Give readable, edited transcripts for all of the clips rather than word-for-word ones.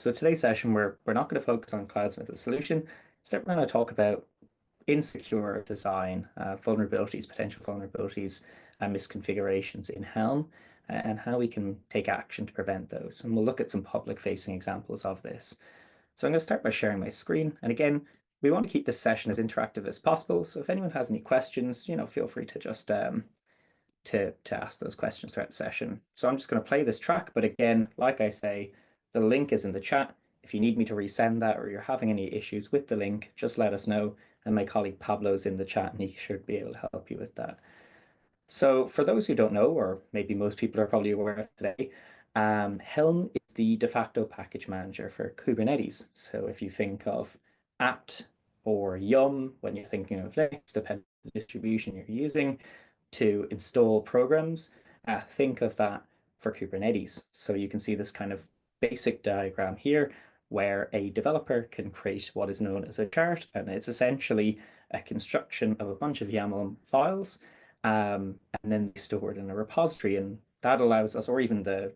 So today's session, we're not going to focus on clouds as a solution. Instead, we're going to talk about insecure design, vulnerabilities, potential vulnerabilities, and misconfigurations in Helm, and how we can take action to prevent those. And we'll look at some public-facing examples of this. So I'm going to start by sharing my screen. And again, we want to keep this session as interactive as possible. So if anyone has any questions, feel free to just to ask those questions throughout the session. So I'm just going to play this track, but again, like I say, the link is in the chat. If you need me to resend that or you're having any issues with the link, just let us know. And my colleague Pablo's in the chat and he should be able to help you with that. So for those who don't know, or maybe most people are probably aware of today, Helm is the de facto package manager for Kubernetes. So if you think of apt or yum when you're thinking of Linux, depending on the distribution you're using to install programs, think of that for Kubernetes. So you can see this kind of basic diagram here where a developer can create what is known as a chart, and it's essentially a construction of a bunch of YAML files, and then they store it in a repository, and that allows us, or even the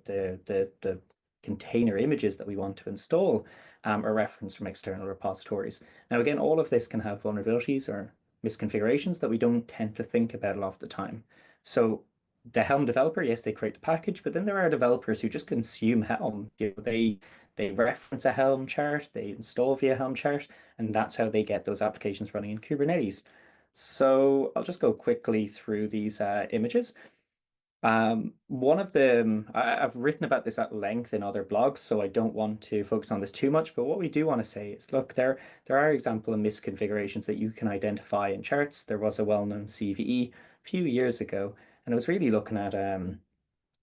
container images that we want to install, are referenced from external repositories. Now, again, all of this can have vulnerabilities or misconfigurations that we don't tend to think about a lot of the time. So the Helm developer, yes, they create the package, but then there are developers who just consume Helm. They reference a Helm chart, they install via Helm chart, and that's how they get those applications running in Kubernetes. So I'll just go quickly through these images. One of them, I've written about this at length in other blogs, so I don't want to focus on this too much, but what we do want to say is, look, there are example of misconfigurations that you can identify in charts. There was a well-known CVE a few years ago, and it was really looking at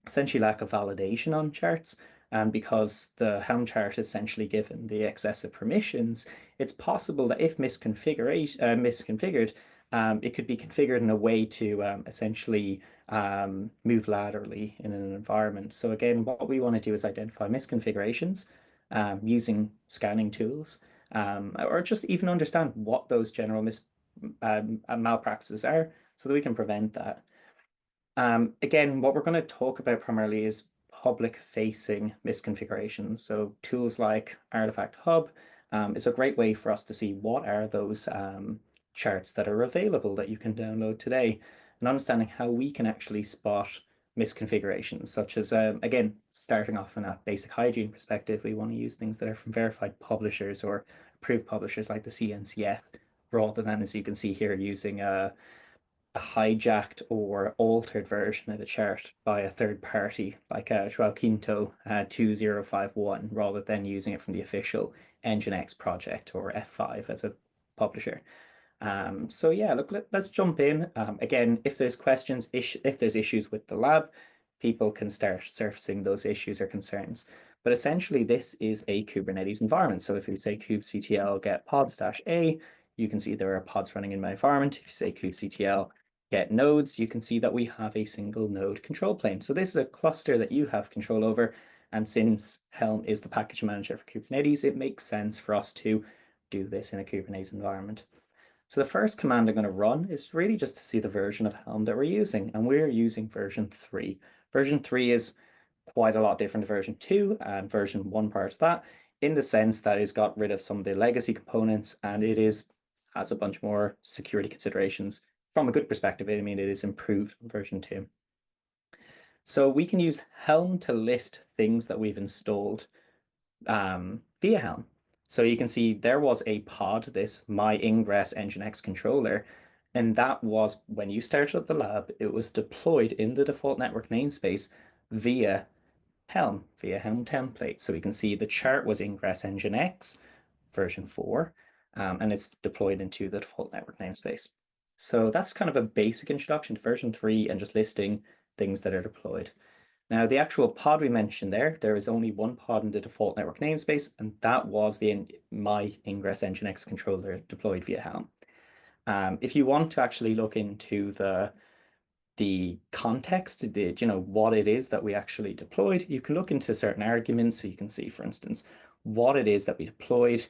essentially lack of validation on charts. And because the Helm chart is essentially given the excessive permissions, it's possible that if misconfigured, it could be configured in a way to essentially move laterally in an environment. So again, what we want to do is identify misconfigurations using scanning tools, or just even understand what those general malpractices are so that we can prevent that. Again, what we're going to talk about primarily is public-facing misconfigurations. So tools like Artifact Hub is a great way for us to see what are those charts that are available that you can download today, and understanding how we can actually spot misconfigurations, such as, again, starting off in a basic hygiene perspective, we want to use things that are from verified publishers or approved publishers like the CNCF, rather than, as you can see here, using a hijacked or altered version of a chart by a third party like Joao Quinto 2051, rather than using it from the official Nginx project or F5 as a publisher. So yeah, look, let's jump in. Again, if there's questions, if there's issues with the lab, people can start surfacing those issues or concerns. But essentially, this is a Kubernetes environment. So if you say kubectl get pods-a, you can see there are pods running in my environment. If you say kubectl get nodes, you can see that we have a single node control plane. So this is a cluster that you have control over. And since Helm is the package manager for Kubernetes, it makes sense for us to do this in a Kubernetes environment. So the first command I'm going to run is really just to see the version of Helm that we're using. And we're using version 3. Version 3 is quite a lot different to version 2 and version 1 prior to that, in the sense that it's got rid of some of the legacy components, and it has a bunch more security considerations. From a good perspective, I mean, it is improved from version 2. So we can use Helm to list things that we've installed via Helm. So you can see there was a pod, this my ingress Nginx controller, and that was, when you started up the lab, it was deployed in the default network namespace via Helm template. So we can see the chart was ingress Nginx version 4, and it's deployed into the default network namespace. So that's kind of a basic introduction to version 3 and just listing things that are deployed. Now, the actual pod we mentioned there is only one pod in the default network namespace, and that was the my ingress Nginx controller deployed via Helm. If you want to actually look into the context, what it is that we actually deployed, you can look into certain arguments. So you can see, for instance, what it is that we deployed,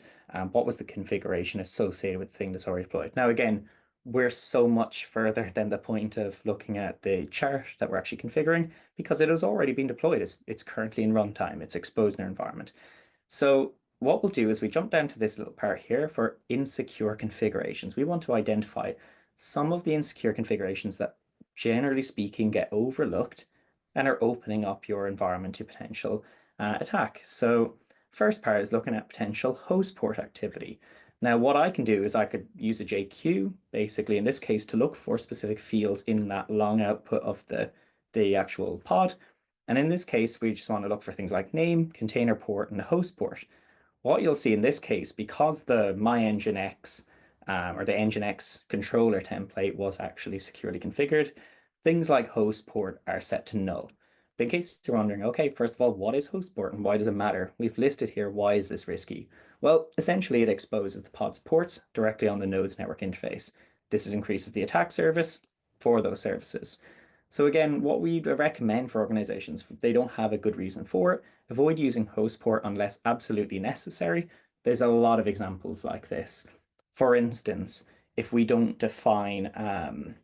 what was the configuration associated with the thing that's already deployed. Now, again, we're so much further than the point of looking at the chart that we're actually configuring, because it has already been deployed. It's currently in runtime. It's exposed in our environment. So what we'll do is we jump down to this little part here for insecure configurations. We want to identify some of the insecure configurations that, generally speaking, get overlooked and are opening up your environment to potential attack. So first part is looking at potential host port activity. Now, what I can do is I could use a JQ, basically in this case, to look for specific fields in that long output of the actual pod. And in this case, we just want to look for things like name, container port, and the host port. What you'll see in this case, because the MyNginx or the Nginx controller template was actually securely configured, things like host port are set to null. But in case you're wondering, okay, first of all, what is host port and why does it matter? We've listed here, why is this risky? Well, essentially it exposes the pod's ports directly on the node's network interface. This increases the attack service for those services. So again, what we recommend for organizations, if they don't have a good reason for it, avoid using host port unless absolutely necessary. There's a lot of examples like this. For instance, if we don't define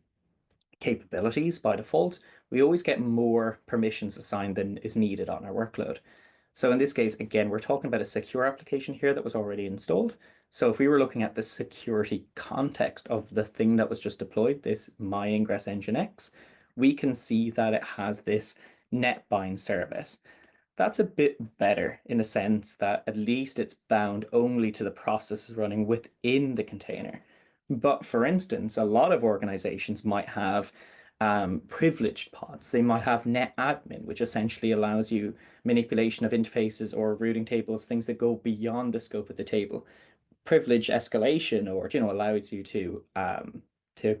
capabilities by default, we always get more permissions assigned than is needed on our workload. So in this case, again, we're talking about a secure application here that was already installed. So if we were looking at the security context of the thing that was just deployed, this myingress nginx, we can see that it has this netbind service. That's a bit better in the sense that at least it's bound only to the processes running within the container. But for instance, a lot of organizations might have privileged pods. They might have net admin, which essentially allows you manipulation of interfaces or routing tables, things that go beyond the scope of the table. Privilege escalation, or allows you to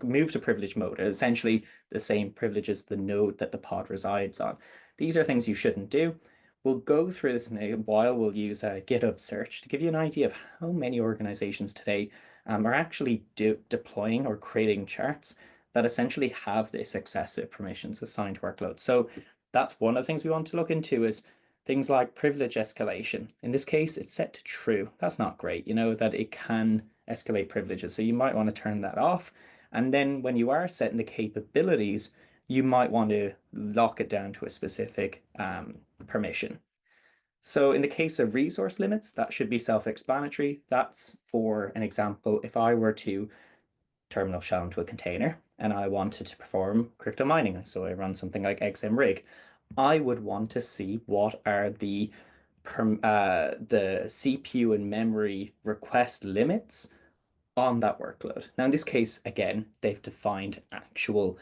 move to privilege mode, essentially the same privilege as the node that the pod resides on. These are things you shouldn't do. We'll go through this in a while. We'll use a GitHub search to give you an idea of how many organizations today are actually deploying or creating charts that essentially have this excessive permissions assigned to workloads. So that's one of the things we want to look into is things like privilege escalation. In this case, it's set to true. That's not great, that it can escalate privileges. So you might want to turn that off. And then when you are setting the capabilities, you might want to lock it down to a specific permission. So in the case of resource limits, that should be self-explanatory. That's, for an example, if I were to terminal shell into a container and I wanted to perform crypto mining, so I run something like xmrig, I would want to see what are the CPU and memory request limits on that workload. Now, in this case, again, they've defined actual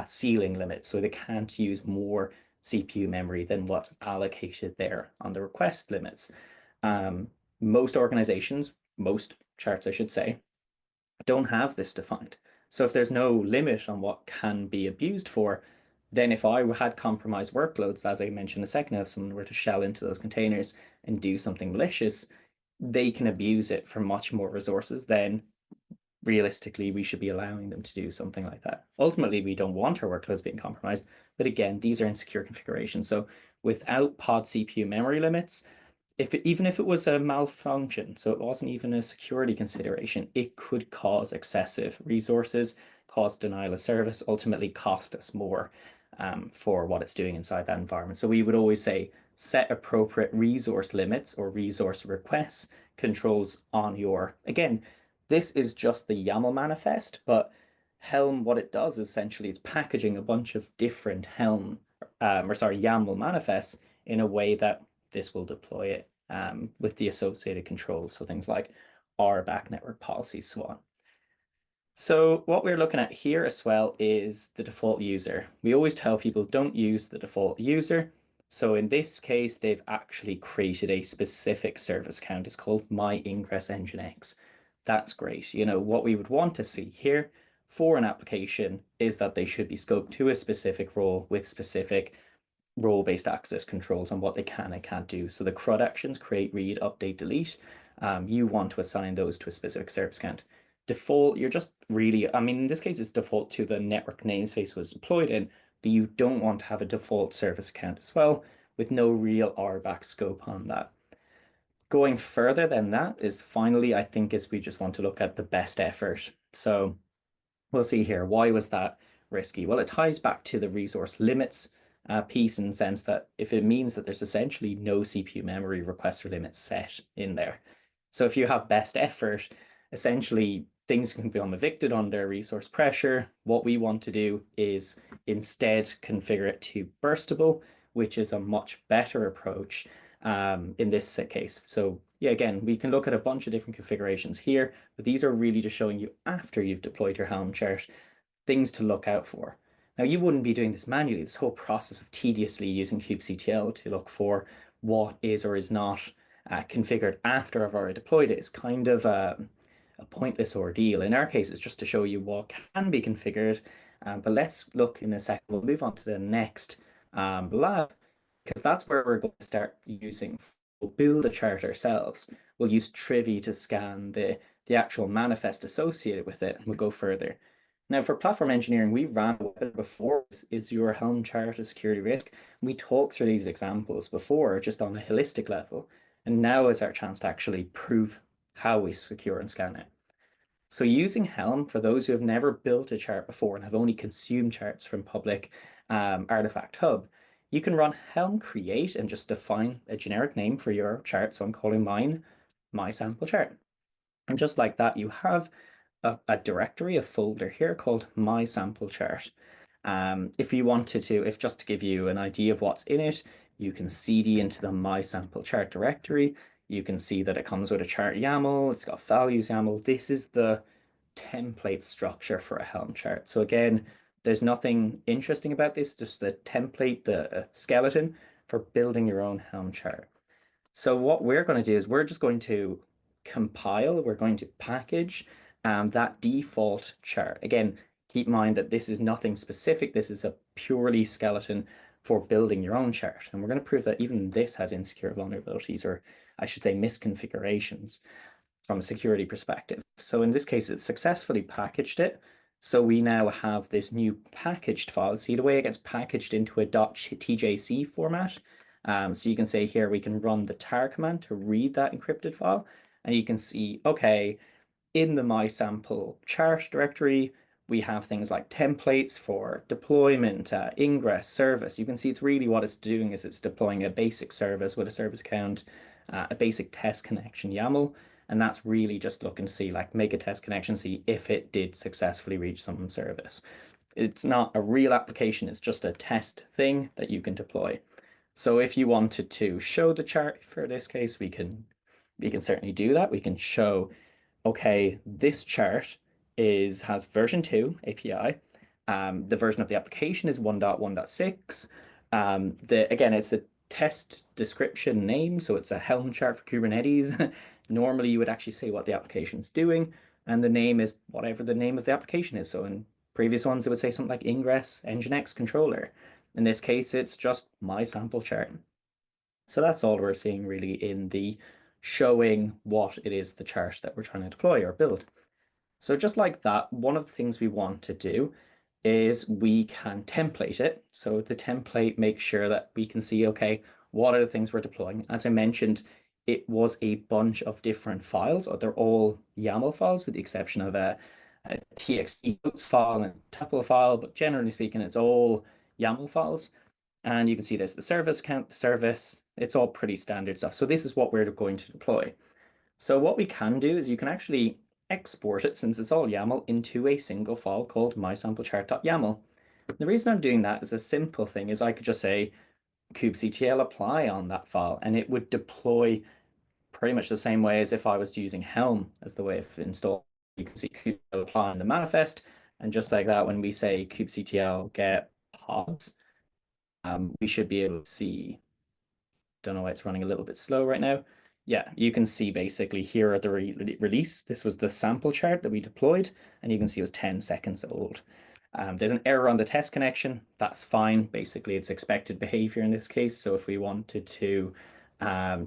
ceiling limits, so they can't use more CPU memory than what's allocated there on the request limits. Most organizations, most charts, I should say, don't have this defined. So if there's no limit on what can be abused for, then if I had compromised workloads, as I mentioned a second ago, if someone were to shell into those containers and do something malicious, they can abuse it for much more resources than realistically we should be allowing them to do something like that. Ultimately, we don't want our workloads being compromised, but again, these are insecure configurations. So without pod CPU memory limits, even if it was a malfunction, so it wasn't even a security consideration, it could cause excessive resources, cause denial of service, ultimately cost us more for what it's doing inside that environment. So we would always say set appropriate resource limits or resource requests controls on your, again, this is just the YAML manifest, but Helm, what it does is essentially it's packaging a bunch of different Helm, YAML manifests in a way that this will deploy it with the associated controls. So things like RBAC network policies, so on. So what we're looking at here as well is the default user. We always tell people don't use the default user. So in this case, they've actually created a specific service account. It's called myingress nginx. That's great. What we would want to see here for an application is that they should be scoped to a specific role with specific role-based access controls on what they can and can't do. So the CRUD actions, create, read, update, delete, you want to assign those to a specific service account. Default, you're just really, in this case, it's default to the network namespace was deployed in, but you don't want to have a default service account as well with no real RBAC scope on that. Going further than that is finally, I think, is we just want to look at the best effort. So we'll see here, why was that risky? Well, it ties back to the resource limits piece in the sense that if it means that there's essentially no CPU memory request or limit set in there. So if you have best effort, essentially things can become evicted under resource pressure. What we want to do is instead configure it to burstable, which is a much better approach in this case. So yeah, again, we can look at a bunch of different configurations here, but these are really just showing you after you've deployed your Helm chart, things to look out for. Now, you wouldn't be doing this manually, this whole process of tediously using kubectl to look for what is or is not configured after I've already deployed it is kind of a pointless ordeal. In our case, it's just to show you what can be configured. But let's look in a second. We'll move on to the next lab, because that's where we're going to start using. We'll build a chart ourselves. We'll use Trivy to scan the actual manifest associated with it, and we'll go further. Now, for platform engineering, we ran a webinar before. Is your Helm chart a security risk? We talked through these examples before, just on a holistic level. And now is our chance to actually prove how we secure and scan it. So using Helm, for those who have never built a chart before and have only consumed charts from public Artifact Hub, you can run Helm create and just define a generic name for your chart. So I'm calling mine my sample chart. And just like that, you have a directory, a folder here called my sample chart. If you wanted to, if just to give you an idea of what's in it, you can cd into the my sample chart directory. You can see that it comes with a chart YAML, it's got values YAML. This is the template structure for a Helm chart. So again, there's nothing interesting about this, just the template, the skeleton for building your own Helm chart. So what we're going to do is we're just going to compile, we're going to package that default chart. Again, keep in mind that this is nothing specific. This is a purely skeleton for building your own chart. And we're going to prove that even this has insecure vulnerabilities, or I should say misconfigurations from a security perspective. So in this case, it successfully packaged it. So we now have this new packaged file. See the way it gets packaged into a .tjc format. So you can say here, we can run the tar command to read that encrypted file. And you can see, okay, in the my sample chart directory, we have things like templates for deployment, ingress, service. You can see it's really what it's doing is it's deploying a basic service with a service account, a basic test connection YAML. And that's really just looking to see, like, make a test connection, see if it did successfully reach some service. It's not a real application, it's just a test thing that you can deploy. So if you wanted to show the chart for this case, we can certainly do that. We can show, okay, this chart has version 2 API. The version of the application is 1.1.6. Again, it's a test description name, so it's a Helm chart for Kubernetes. Normally, you would actually say what the application is doing, and the name is whatever the name of the application is. So in previous ones, it would say something like ingress, nginx controller. In this case, it's just my sample chart. So that's all we're seeing really in the showing what it is the chart that we're trying to deploy or build. So just like that, one of the things we want to do is we can template it. So the template makes sure that we can see, okay, what are the things we're deploying? As I mentioned, it was a bunch of different files, or they're all YAML files with the exception of a txt notes file and a tuple file, but generally speaking, it's all YAML files. And you can see there's the service account, the service, it's all pretty standard stuff. So this is what we're going to deploy. So what we can do is you can actually export it, since it's all YAML, into a single file called mysamplechartyaml. The reason I'm doing that is a simple thing is I could just say kubectl apply on that file, and it would deploy pretty much the same way as if I was using Helm as the way of install. You can see kubectl apply in the manifest, and just like that, when we say kubectl get pods, we should be able to see, don't know why it's running a little bit slow right now. Yeah, you can see basically here at the release, this was the sample chart that we deployed, and you can see it was 10 seconds old. There's an error on the test connection. That's fine. Basically, it's expected behavior in this case. So if we wanted to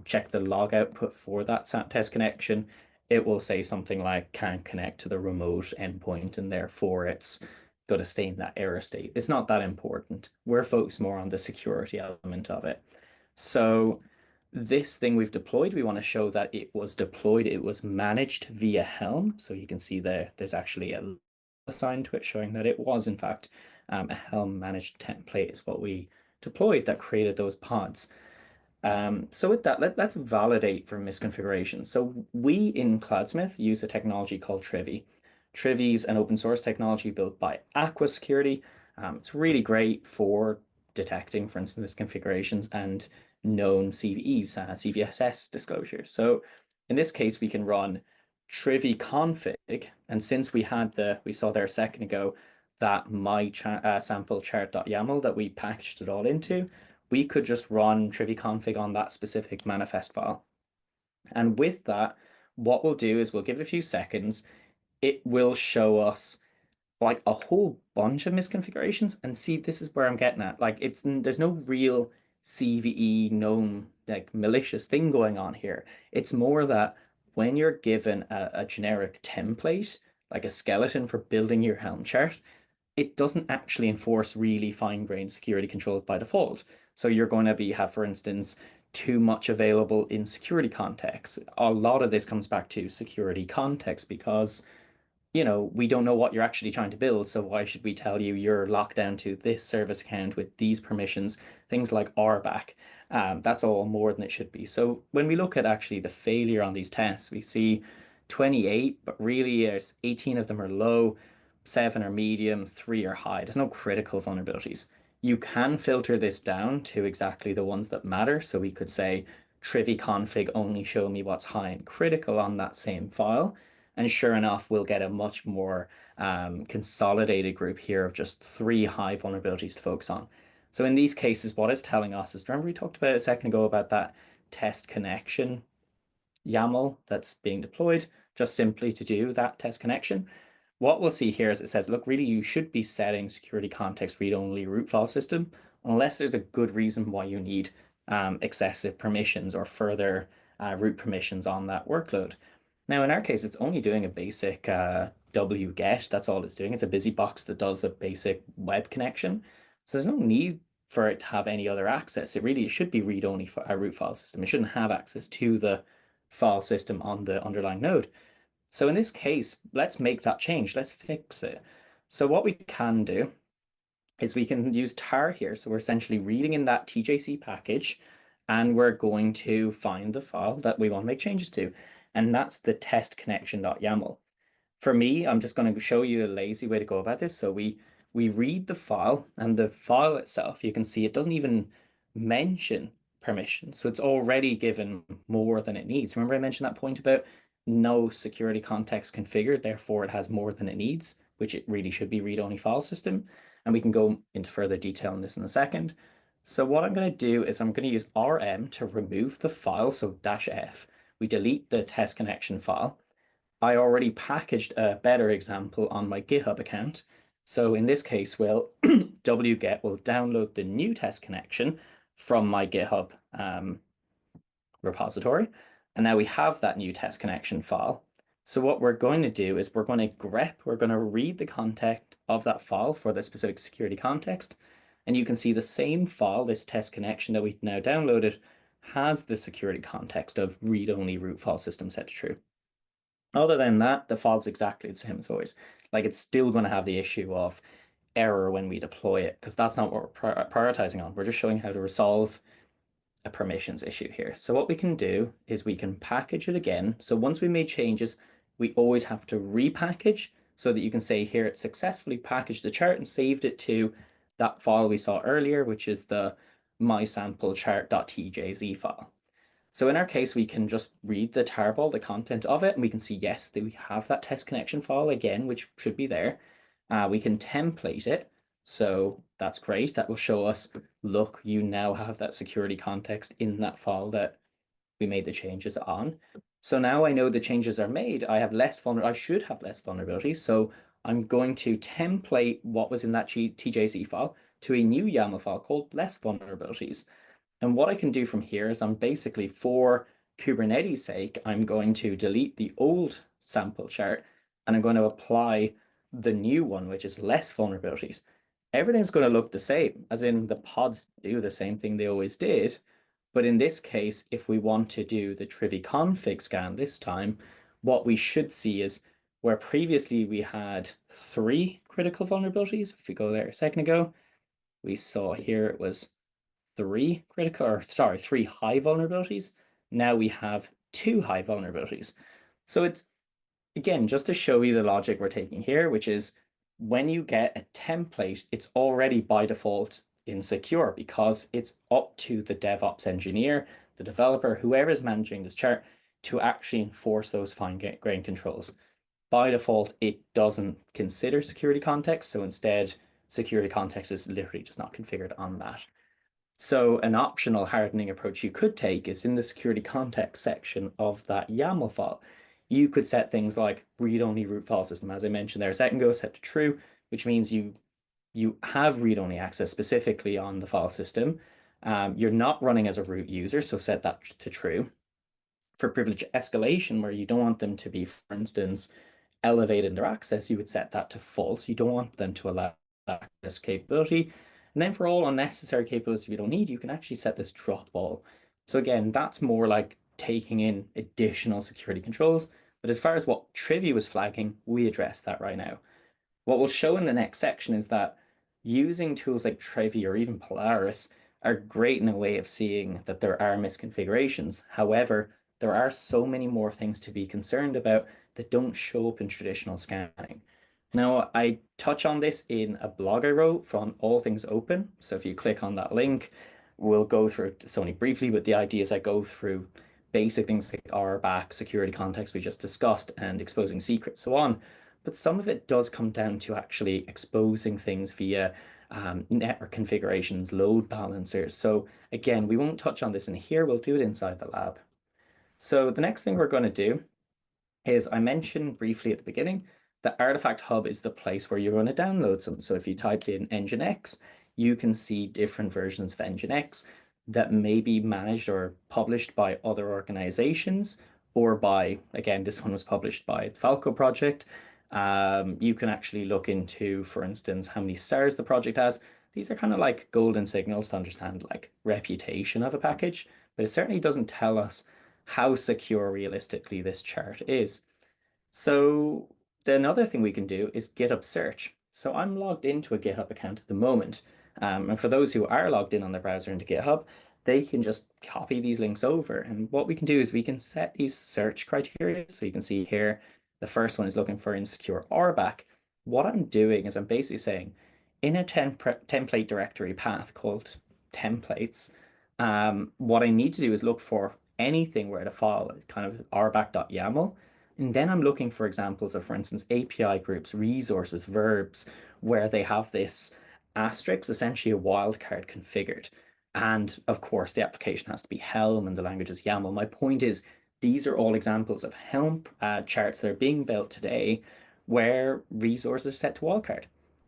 check the log output for that test connection, it will say something like can't connect to the remote endpoint, and therefore it's going to stay in that error state. It's not that important. We're focused more on the security element of it. So this thing we've deployed, we want to show that it was deployed, it was managed via Helm. So you can see there's actually a assigned to it showing that it was in fact a Helm managed template is what we deployed that created those pods. So with that, let's validate for misconfiguration. So we in Cloudsmith use a technology called Trivy. Trivy is an open source technology built by Aqua Security. It's really great for detecting, for instance, misconfigurations and known CVEs, CVSS disclosures. So in this case, we can run Trivy config, and since we saw there a second ago that my sample chart.yaml that we packaged it all into, we could just run triviconfig on that specific manifest file. And with that, what we'll do is we'll give it a few seconds. It will show us like a whole bunch of misconfigurations. And see, this is where I'm getting at. Like there's no real CVE known like malicious thing going on here. It's more that when you're given a generic template, like a skeleton for building your Helm chart, it doesn't actually enforce really fine-grained security controls by default. So you're going to have, for instance, too much available in security context. A lot of this comes back to security context because we don't know what you're actually trying to build. So why should we tell you you're locked down to this service account with these permissions, things like RBAC? That's all more than it should be. So when we look at actually the failure on these tests, we see 28, but really there's 18 of them are low, 7 are medium, 3 are high. There's no critical vulnerabilities. You can filter this down to exactly the ones that matter. So we could say Trivy config only show me what's high and critical on that same file. And sure enough, we'll get a much more consolidated group here of just 3 high vulnerabilities to focus on. So in these cases, what it's telling us is, remember we talked about a second ago about that test connection YAML that's being deployed just simply to do that test connection. What we'll see here is it says, look, really, you should be setting security context read-only root file system unless there's a good reason why you need excessive permissions or further root permissions on that workload. Now, in our case, it's only doing a basic wget. That's all it's doing. It's a busy box that does a basic web connection. So there's no need for it to have any other access. It should be read-only for a root file system. It shouldn't have access to the file system on the underlying node. So in this case, let's make that change. Let's fix it. So what we can do is we can use tar here. So we're essentially reading in that TJC package, and we're going to find the file that we want to make changes to. And that's the test connection.yaml. For me, I'm just going to show you a lazy way to go about this. So we read the file, and the file itself, you can see it doesn't even mention permission. So it's already given more than it needs. Remember I mentioned that point about no security context configured, therefore it has more than it needs, which it really should be read-only file system. And we can go into further detail on this in a second. So what I'm going to do is I'm going to use rm to remove the file, so -f. We delete the test connection file. I already packaged a better example on my GitHub account. So in this case, wget will download the new test connection from my GitHub repository. And now we have that new test connection file. So what we're going to do is we're going to grep, we're going to read the content of that file for the specific security context. And you can see the same file, this test connection that we've now downloaded, has the security context of read-only root file system set to true. Other than that, the file's exactly the same as always. Like it's still going to have the issue of error when we deploy it, because that's not what we're prioritizing on. We're just showing how to resolve a permissions issue here. So what we can do is we can package it again. So once we made changes, we always have to repackage so that you can say here it successfully packaged the chart and saved it to that file we saw earlier, which is the mysamplechart.tjz file. So in our case, we can just read the tarball, the content of it, and we can see, yes, that we have that test connection file again, which should be there. We can template it. So that's great. That will show us, look, you now have that security context in that file that we made the changes on. So now I know the changes are made. I should have less vulnerabilities. So I'm going to template what was in that TJZ file to a new YAML file called less vulnerabilities. And what I can do from here is I'm basically, for Kubernetes sake, I'm going to delete the old sample chart and I'm going to apply the new one, which is less vulnerabilities. Everything's going to look the same, as in the pods do the same thing they always did. But in this case, if we want to do the triviconfig scan this time, what we should see is where previously we had 3 critical vulnerabilities. If we go there a second ago, we saw here it was three high vulnerabilities. Now we have two high vulnerabilities. So it's again, just to show you the logic we're taking here, which is when you get a template, it's already by default insecure because it's up to the DevOps engineer, the developer, whoever is managing this chart, to actually enforce those fine-grained controls. By default, it doesn't consider security context. So instead, security context is literally just not configured on that. So an optional hardening approach you could take is in the security context section of that YAML file. You could set things like read-only root file system, as I mentioned there a second ago, set to true, which means you have read-only access specifically on the file system. You're not running as a root user, so set that to true. For privilege escalation, where you don't want them to be, for instance, elevated their access, you would set that to false. You don't want them to allow access capability. And then for all unnecessary capabilities you don't need, you can actually set this drop all. So again, that's more like taking in additional security controls. But as far as what Trivia was flagging, we address that right now. What we'll show in the next section is that using tools like Trivia or even Polaris are great in a way of seeing that there are misconfigurations. However, there are so many more things to be concerned about that don't show up in traditional scanning. Now, I touch on this in a blog I wrote from All Things Open. So if you click on that link, we'll go through it only briefly, but the idea is I go through basic things like RBAC, security context we just discussed, and exposing secrets, so on. But some of it does come down to actually exposing things via network configurations, load balancers. So again, we won't touch on this in here. We'll do it inside the lab. So the next thing we're going to do is I mentioned briefly at the beginning that Artifact Hub is the place where you're going to download some. So if you type in Nginx, you can see different versions of Nginx that may be managed or published by other organizations or by, again, this one was published by the Falco project. You can actually look into, for instance, how many stars the project has. These are kind of like golden signals to understand like reputation of a package, but it certainly doesn't tell us how secure realistically this chart is. So another thing we can do is GitHub search. So I'm logged into a GitHub account at the moment. And for those who are logged in on their browser into GitHub, they can just copy these links over. And what we can do is we can set these search criteria. So you can see here, the first one is looking for insecure RBAC. What I'm doing is I'm basically saying in a template directory path called templates, what I need to do is look for anything where the file is kind of rbac.yaml. And then I'm looking for examples of, for instance, API groups, resources, verbs, where they have this asterisk, essentially a wildcard configured. And of course, the application has to be Helm and the language is YAML. My point is, these are all examples of Helm charts that are being built today where resources are set to wildcard.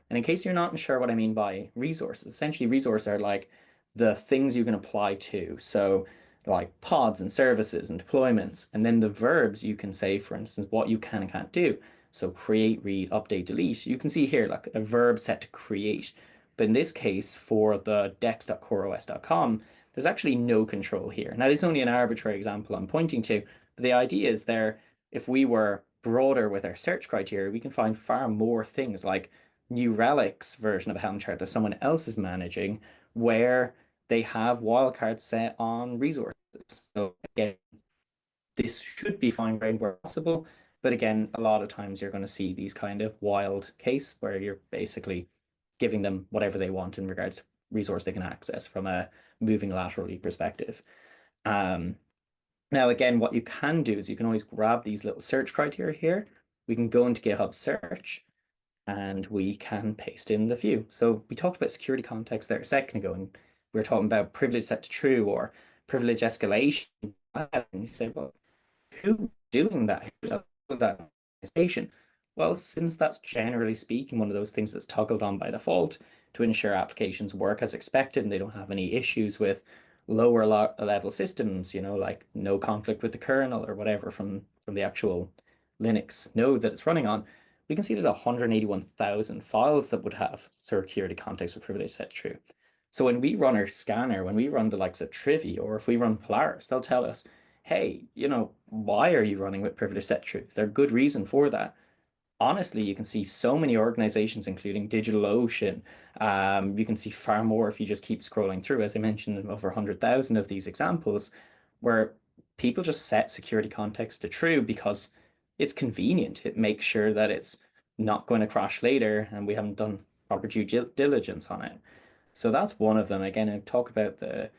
And in case you're not sure what I mean by resources, essentially resources are like the things you can apply to. So like pods and services and deployments. And then the verbs you can say, for instance, what you can and can't do. So create, read, update, delete. You can see here like a verb set to create. But in this case, for the dex.coreos.com, there's actually no control here. Now, this is only an arbitrary example I'm pointing to, but the idea is there, if we were broader with our search criteria, we can find far more things like New Relic's version of a Helm chart that someone else is managing, where they have wildcards set on resources. So again, this should be fine-grained where possible, but again, a lot of times you're going to see these kind of wild case where you're basically giving them whatever they want in regards to resource they can access from a moving laterally perspective. Now, again, what you can do is you can always grab these little search criteria here. We can go into GitHub search and we can paste in the view. So we talked about security context there a second ago, and we were talking about privilege set to true or privilege escalation. And you say, well, who's doing that? Who does that station? Well, since that's generally speaking one of those things that's toggled on by default to ensure applications work as expected and they don't have any issues with lower level systems, like no conflict with the kernel or whatever from the actual Linux node that it's running on, we can see there's 181,000 files that would have security context with privilege set true. So when we run our scanner, when we run the likes of Trivia, or if we run Polaris, they'll tell us, hey, why are you running with privilege set true? Is there a good reason for that? honestly, you can see so many organizations, including DigitalOcean. You can see far more if you just keep scrolling through. As I mentioned, over 100,000 of these examples where people just set security context to true because it's convenient. It makes sure that it's not going to crash later and we haven't done proper due diligence on it. So that's one of them. Again, I talk about the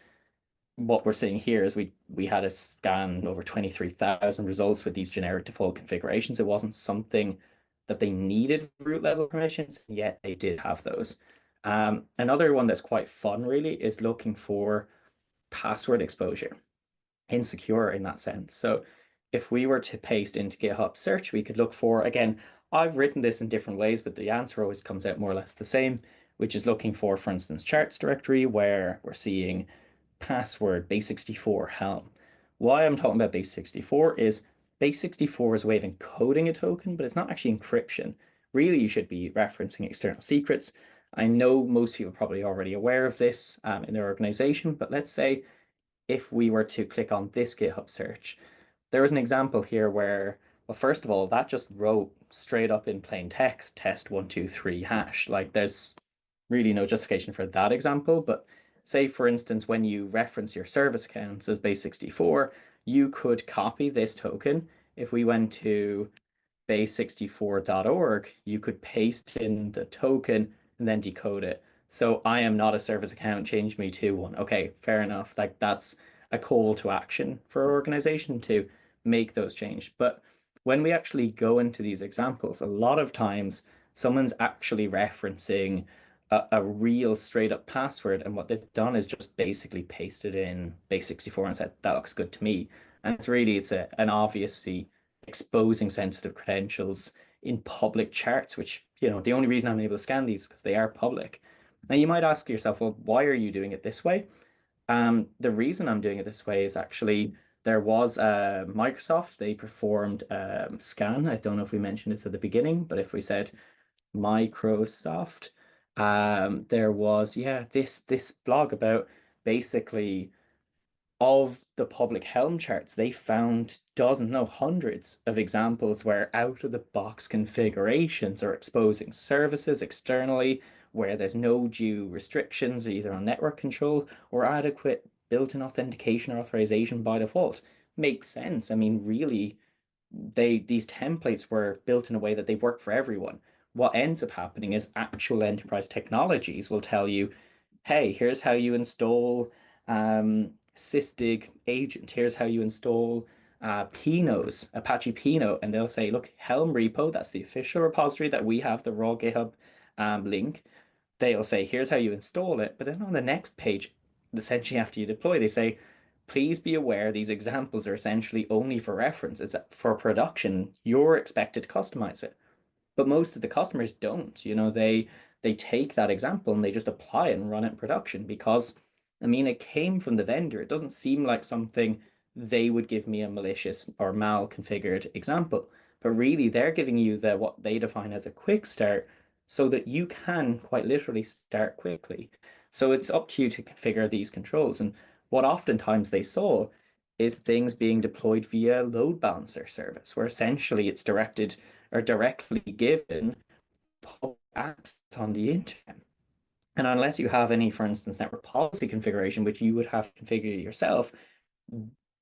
what we're seeing here is we had a scan over 23,000 results with these generic default configurations. It wasn't something that they needed root level permissions, yet they did have those. Another one that's quite fun, really, is looking for password exposure, insecure in that sense. So if we were to paste into GitHub search, we could look for, again, I've written this in different ways, but the answer always comes out more or less the same, which is looking for instance, charts directory where we're seeing password base64 Helm. Why I'm talking about base64 is base64 is a way of encoding a token, but it's not actually encryption. Really, you should be referencing external secrets. I know most people are probably already aware of this in their organization, but let's say if we were to click on this GitHub search, there was an example here where, well, first of all, that just wrote straight up in plain text, test 123 hash. Like there's really no justification for that example. But say, for instance, when you reference your service accounts as base64, you could copy this token. If we went to base64.org, you could paste in the token and then decode it. So I am not a service account, change me to one. Okay, fair enough. Like that's a call to action for our organization to make those change. But when we actually go into these examples, a lot of times someone's actually referencing a real straight up password, and what they've done is just basically pasted in base64 and said, that looks good to me. And it's an obviously exposing sensitive credentials in public charts, which, the only reason I'm able to scan these is because they are public. Now, you might ask yourself, well, why are you doing it this way? The reason I'm doing it this way is actually there was Microsoft, they performed a scan. I don't know if we mentioned this at the beginning, but if we said Microsoft, there was, yeah, this blog about basically of the public Helm charts, they found dozens, no, hundreds of examples where out of the box configurations are exposing services externally where there's no due restrictions, either on network control or adequate built in authentication or authorization by default. Makes sense. I mean, really, these templates were built in a way that they work for everyone. What ends up happening is actual enterprise technologies will tell you, hey, here's how you install Sysdig agent. Here's how you install Pinos, Apache Pinot, and they'll say, look, Helm repo, that's the official repository that we have the raw GitHub link. They'll say, here's how you install it. But then on the next page, essentially after you deploy, they say, please be aware these examples are essentially only for reference. It's for production. You're expected to customize it. But most of the customers don't. They take that example and they just apply it and run it in production because, I mean, it came from the vendor. It doesn't seem like something they would give me a malicious or mal configured example. But really, they're giving you what they define as a quick start so that you can quite literally start quickly. So it's up to you to configure these controls. And what oftentimes they saw is things being deployed via load balancer service, where essentially it's directed or directly given public access on the internet. And unless you have any, for instance, network policy configuration, which you would have to configure yourself,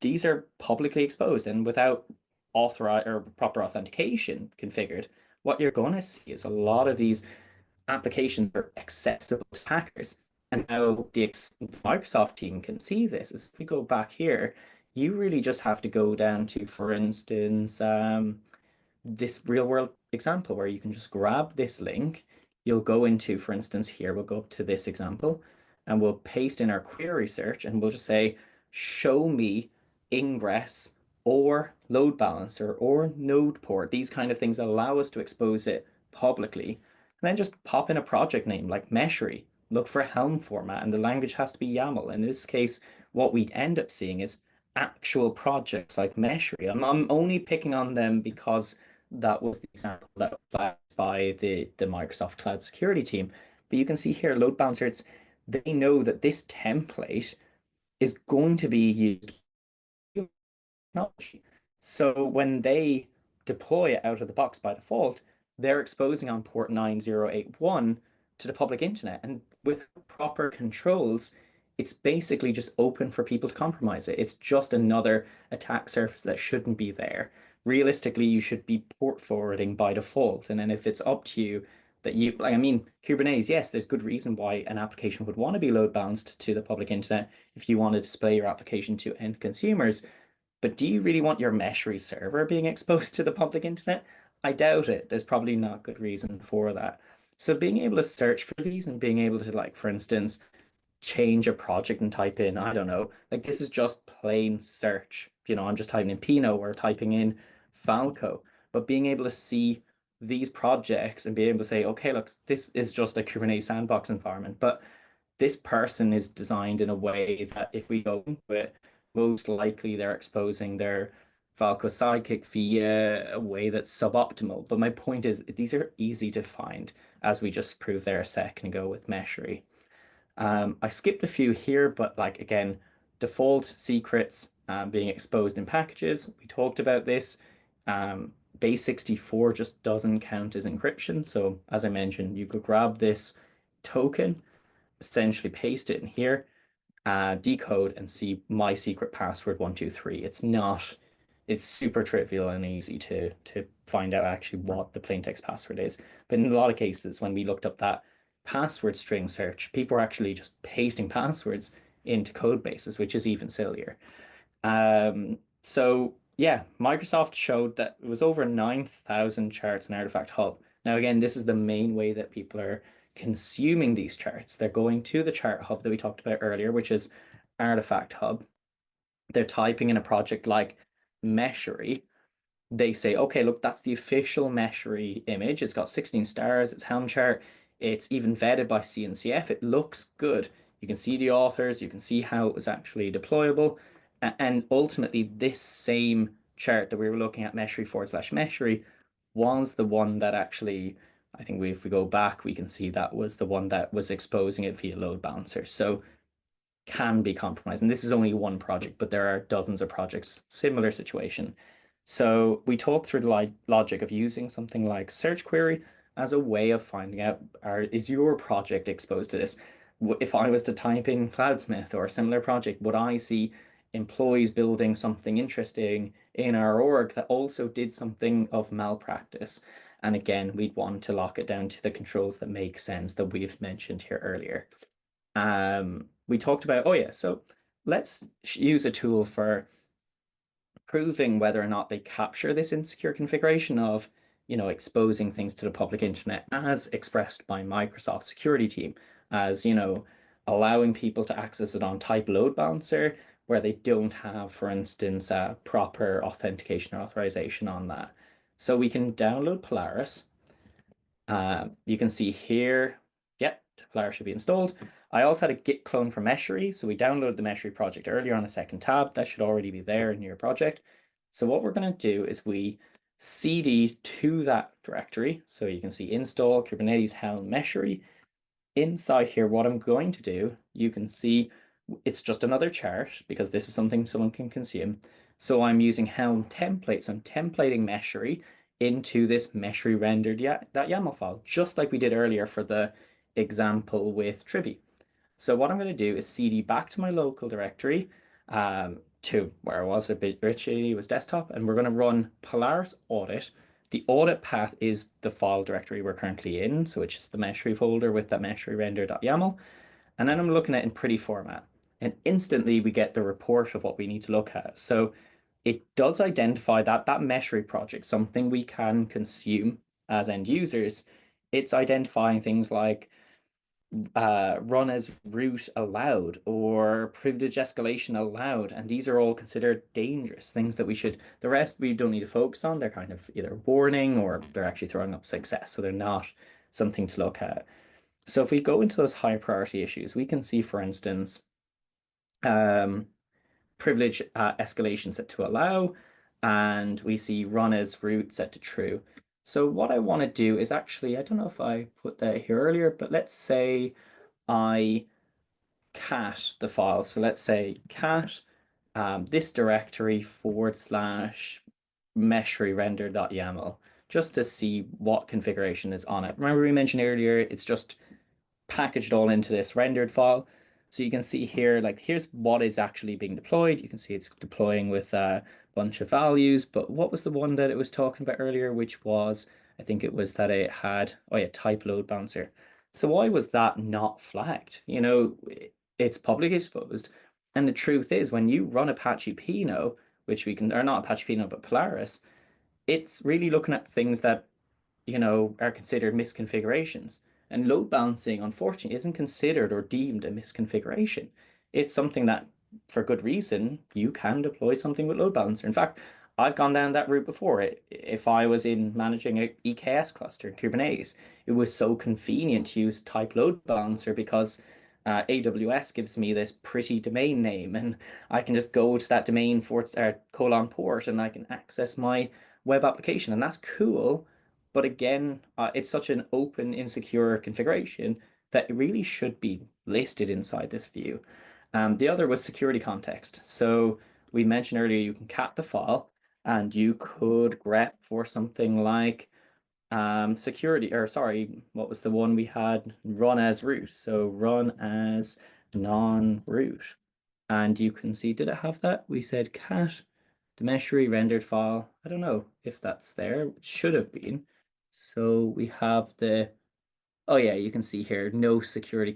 these are publicly exposed. And without authorized or proper authentication configured, what you're going to see is a lot of these applications are accessible to hackers. And how the Microsoft team can see this is if we go back here, you really just have to go down to, for instance, this real world example where you can just grab this link. You'll go into, for instance, here, we'll go up to this example and we'll paste in our query search and we'll just say, show me ingress or load balancer or node port. These kind of things allow us to expose it publicly. And then just pop in a project name like Meshery, look for Helm format, and the language has to be YAML. In this case, what we end up seeing is actual projects like Meshery. I'm only picking on them because that was the example that was flagged by the Microsoft Cloud Security team. But you can see here, load balancers, they know that this template is going to be used technology. So when they deploy it out of the box by default, they're exposing on port 9081 to the public internet. And with proper controls, it's basically just open for people to compromise it. It's just another attack surface that shouldn't be there. Realistically, you should be port forwarding by default. And then if it's up to you that you, like, I mean, Kubernetes, yes, there's good reason why an application would want to be load balanced to the public internet if you want to display your application to end consumers. But do you really want your Meshery server being exposed to the public internet? I doubt it. There's probably not good reason for that. So being able to search for these and being able to, like, for instance, change a project and type in, I don't know, like this is just plain search. I'm just typing in Pinot or typing in Falco, but being able to see these projects and being able to say, okay, look, this is just a Kubernetes sandbox environment, but this person is designed in a way that if we go into it, most likely they're exposing their Falco sidekick via a way that's suboptimal. But my point is, these are easy to find, as we just proved there a second ago with Meshery. I skipped a few here, but like again, default secrets being exposed in packages. We talked about this. Base 64 just doesn't count as encryption. So as I mentioned, you could grab this token, essentially paste it in here, decode and see my secret password 123. It's super trivial and easy to find out actually what the plaintext password is. But in a lot of cases, when we looked up that password string search, people were actually just pasting passwords into code bases, which is even sillier. So yeah, Microsoft showed that it was over 9,000 charts in Artifact Hub. Now, again, this is the main way that people are consuming these charts. They're going to the chart hub that we talked about earlier, which is Artifact Hub. They're typing in a project like Meshery. They say, okay, look, that's the official Meshery image. It's got 16 stars, it's Helm chart, it's even vetted by CNCF. It looks good. You can see the authors, you can see how it was actually deployable. And ultimately, this same chart that we were looking at, Meshery forward slash Meshery, was the one that actually, I think if we go back, we can see that was the one that was exposing it via load balancer. So can be compromised. And this is only one project, but there are dozens of projects, similar situation. So we talked through the logic of using something like search query as a way of finding out, is your project exposed to this? If I was to type in Cloudsmith or a similar project, would I see employees building something interesting in our org that also did something of malpractice? And again, we'd want to lock it down to the controls that make sense that we've mentioned here earlier. We talked about, oh yeah, so let's use a tool for proving whether or not they capture this insecure configuration of, exposing things to the public internet as expressed by Microsoft security team, as, allowing people to access it on type load balancer where they don't have, for instance, proper authentication or authorization on that. So we can download Polaris. You can see here, yeah, Polaris should be installed. I also had a git clone for Meshery, so we downloaded the Meshery project earlier on a second tab. That should already be there in your project. So what we're going to do is we cd to that directory. So you can see install Kubernetes Helm Meshery. Inside here, what I'm going to do, you can see it's just another chart because this is something someone can consume. So I'm using Helm templates. I'm templating Meshery into this Meshery rendered that YAML file, just like we did earlier for the example with Trivy. So what I'm going to do is cd back to my local directory to where I was a bit originally was desktop, and we're going to run Polaris audit. The audit path is the file directory we're currently in, so it's just the Meshery folder with that Meshery render.yaml. And then I'm looking at in pretty format. And instantly we get the report of what we need to look at. So it does identify that Meshery project, something we can consume as end users. It's identifying things like run as root allowed or privilege escalation allowed. And these are all considered dangerous things that the rest we don't need to focus on. They're kind of either warning or they're actually throwing up success. So they're not something to look at. So if we go into those high priority issues, we can see, for instance, um, privilege escalation set to allow, and we see run as root set to true. So what I want to do is actually, I don't know if I put that here earlier, but let's say I cat the file. So let's say cat this directory / meshery render.yaml, just to see what configuration is on it. Remember we mentioned earlier, it's just packaged all into this rendered file. So you can see here, like here's what is actually being deployed. You can see it's deploying with a bunch of values, but what was the one that it was talking about earlier, which was, I think it was that it had, oh yeah, type load balancer. So why was that not flagged? It's publicly exposed. And the truth is, when you run Apache Pinot, which we can, or not Apache Pinot, but Polaris, it's really looking at things that are considered misconfigurations. And load balancing, unfortunately, isn't considered or deemed a misconfiguration. It's something that, for good reason, you can deploy something with load balancer. In fact, I've gone down that route before. If I was in managing a EKS cluster in Kubernetes, it was so convenient to use type load balancer because AWS gives me this pretty domain name, and I can just go to that domain colon port, and I can access my web application, and that's cool. But again, it's such an open, insecure configuration that it really should be listed inside this view. The other was security context. So we mentioned earlier you can cat the file and you could grep for something like security, or sorry, what was the one we had? Run as root. So run as non-root. And you can see, did it have that? We said cat the mesh rendered file. I don't know if that's there. It should have been. So we have oh yeah, you can see here, no security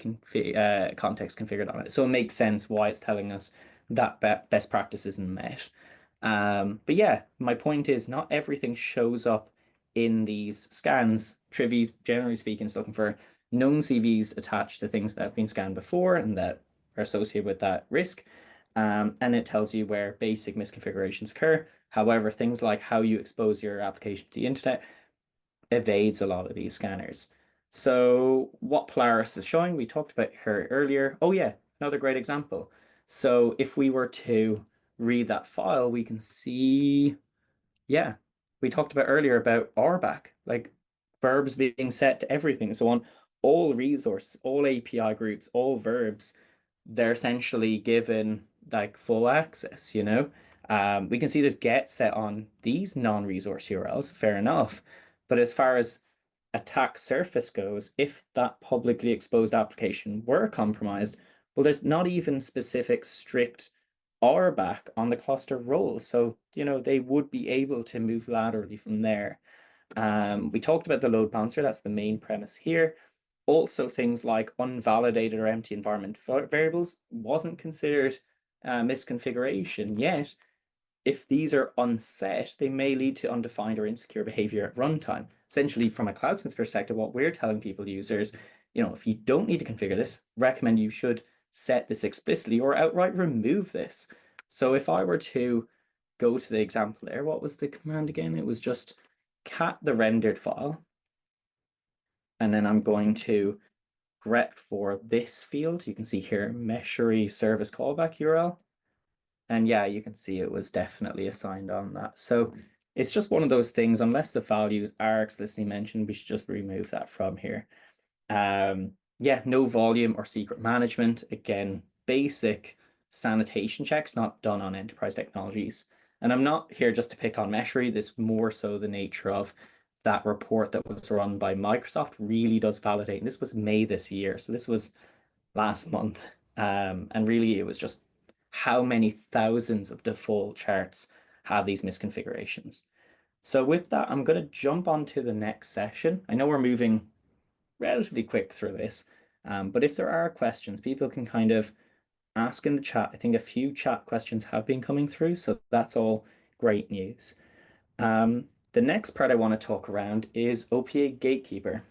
context configured on it. So it makes sense why it's telling us that best practice isn't met. But yeah, my point is not everything shows up in these scans. Trivies, generally speaking, is looking for known CVs attached to things that have been scanned before and that are associated with that risk. And it tells you where basic misconfigurations occur. However, things like how you expose your application to the internet evades a lot of these scanners. So what Polaris is showing, we talked about her earlier. Oh yeah, another great example. So if we were to read that file, we can see, yeah, we talked about earlier about RBAC, like verbs being set to everything. So on all resource, all API groups, all verbs, they're essentially given like full access. We can see this get set on these non-resource URLs, fair enough. But as far as attack surface goes, if that publicly exposed application were compromised, well, there's not even specific strict RBAC on the cluster roles. So, they would be able to move laterally from there. We talked about the load balancer. That's the main premise here. Also, things like unvalidated or empty environment variables wasn't considered misconfiguration yet. If these are unset, they may lead to undefined or insecure behavior at runtime. Essentially, from a Cloudsmith perspective, what we're telling people users, if you don't need to configure this, recommend you should set this explicitly or outright remove this. So if I were to go to the example there, what was the command again? It was just cat the rendered file. And then I'm going to grep for this field. You can see here, meshery service callback URL. And yeah, you can see it was definitely assigned on that. So it's just one of those things, unless the values are explicitly mentioned, we should just remove that from here. Yeah, no volume or secret management. Again, basic sanitation checks not done on enterprise technologies. And I'm not here just to pick on Meshery. This more so the nature of that report that was run by Microsoft really does validate. And this was May this year. So this was last month. And really it was just how many thousands of default charts have these misconfigurations. So with that, I'm going to jump on to the next session. I know we're moving relatively quick through this, but if there are questions, people can kind of ask in the chat. I think a few chat questions have been coming through, so that's all great news. The next part I want to talk around is OPA Gatekeeper.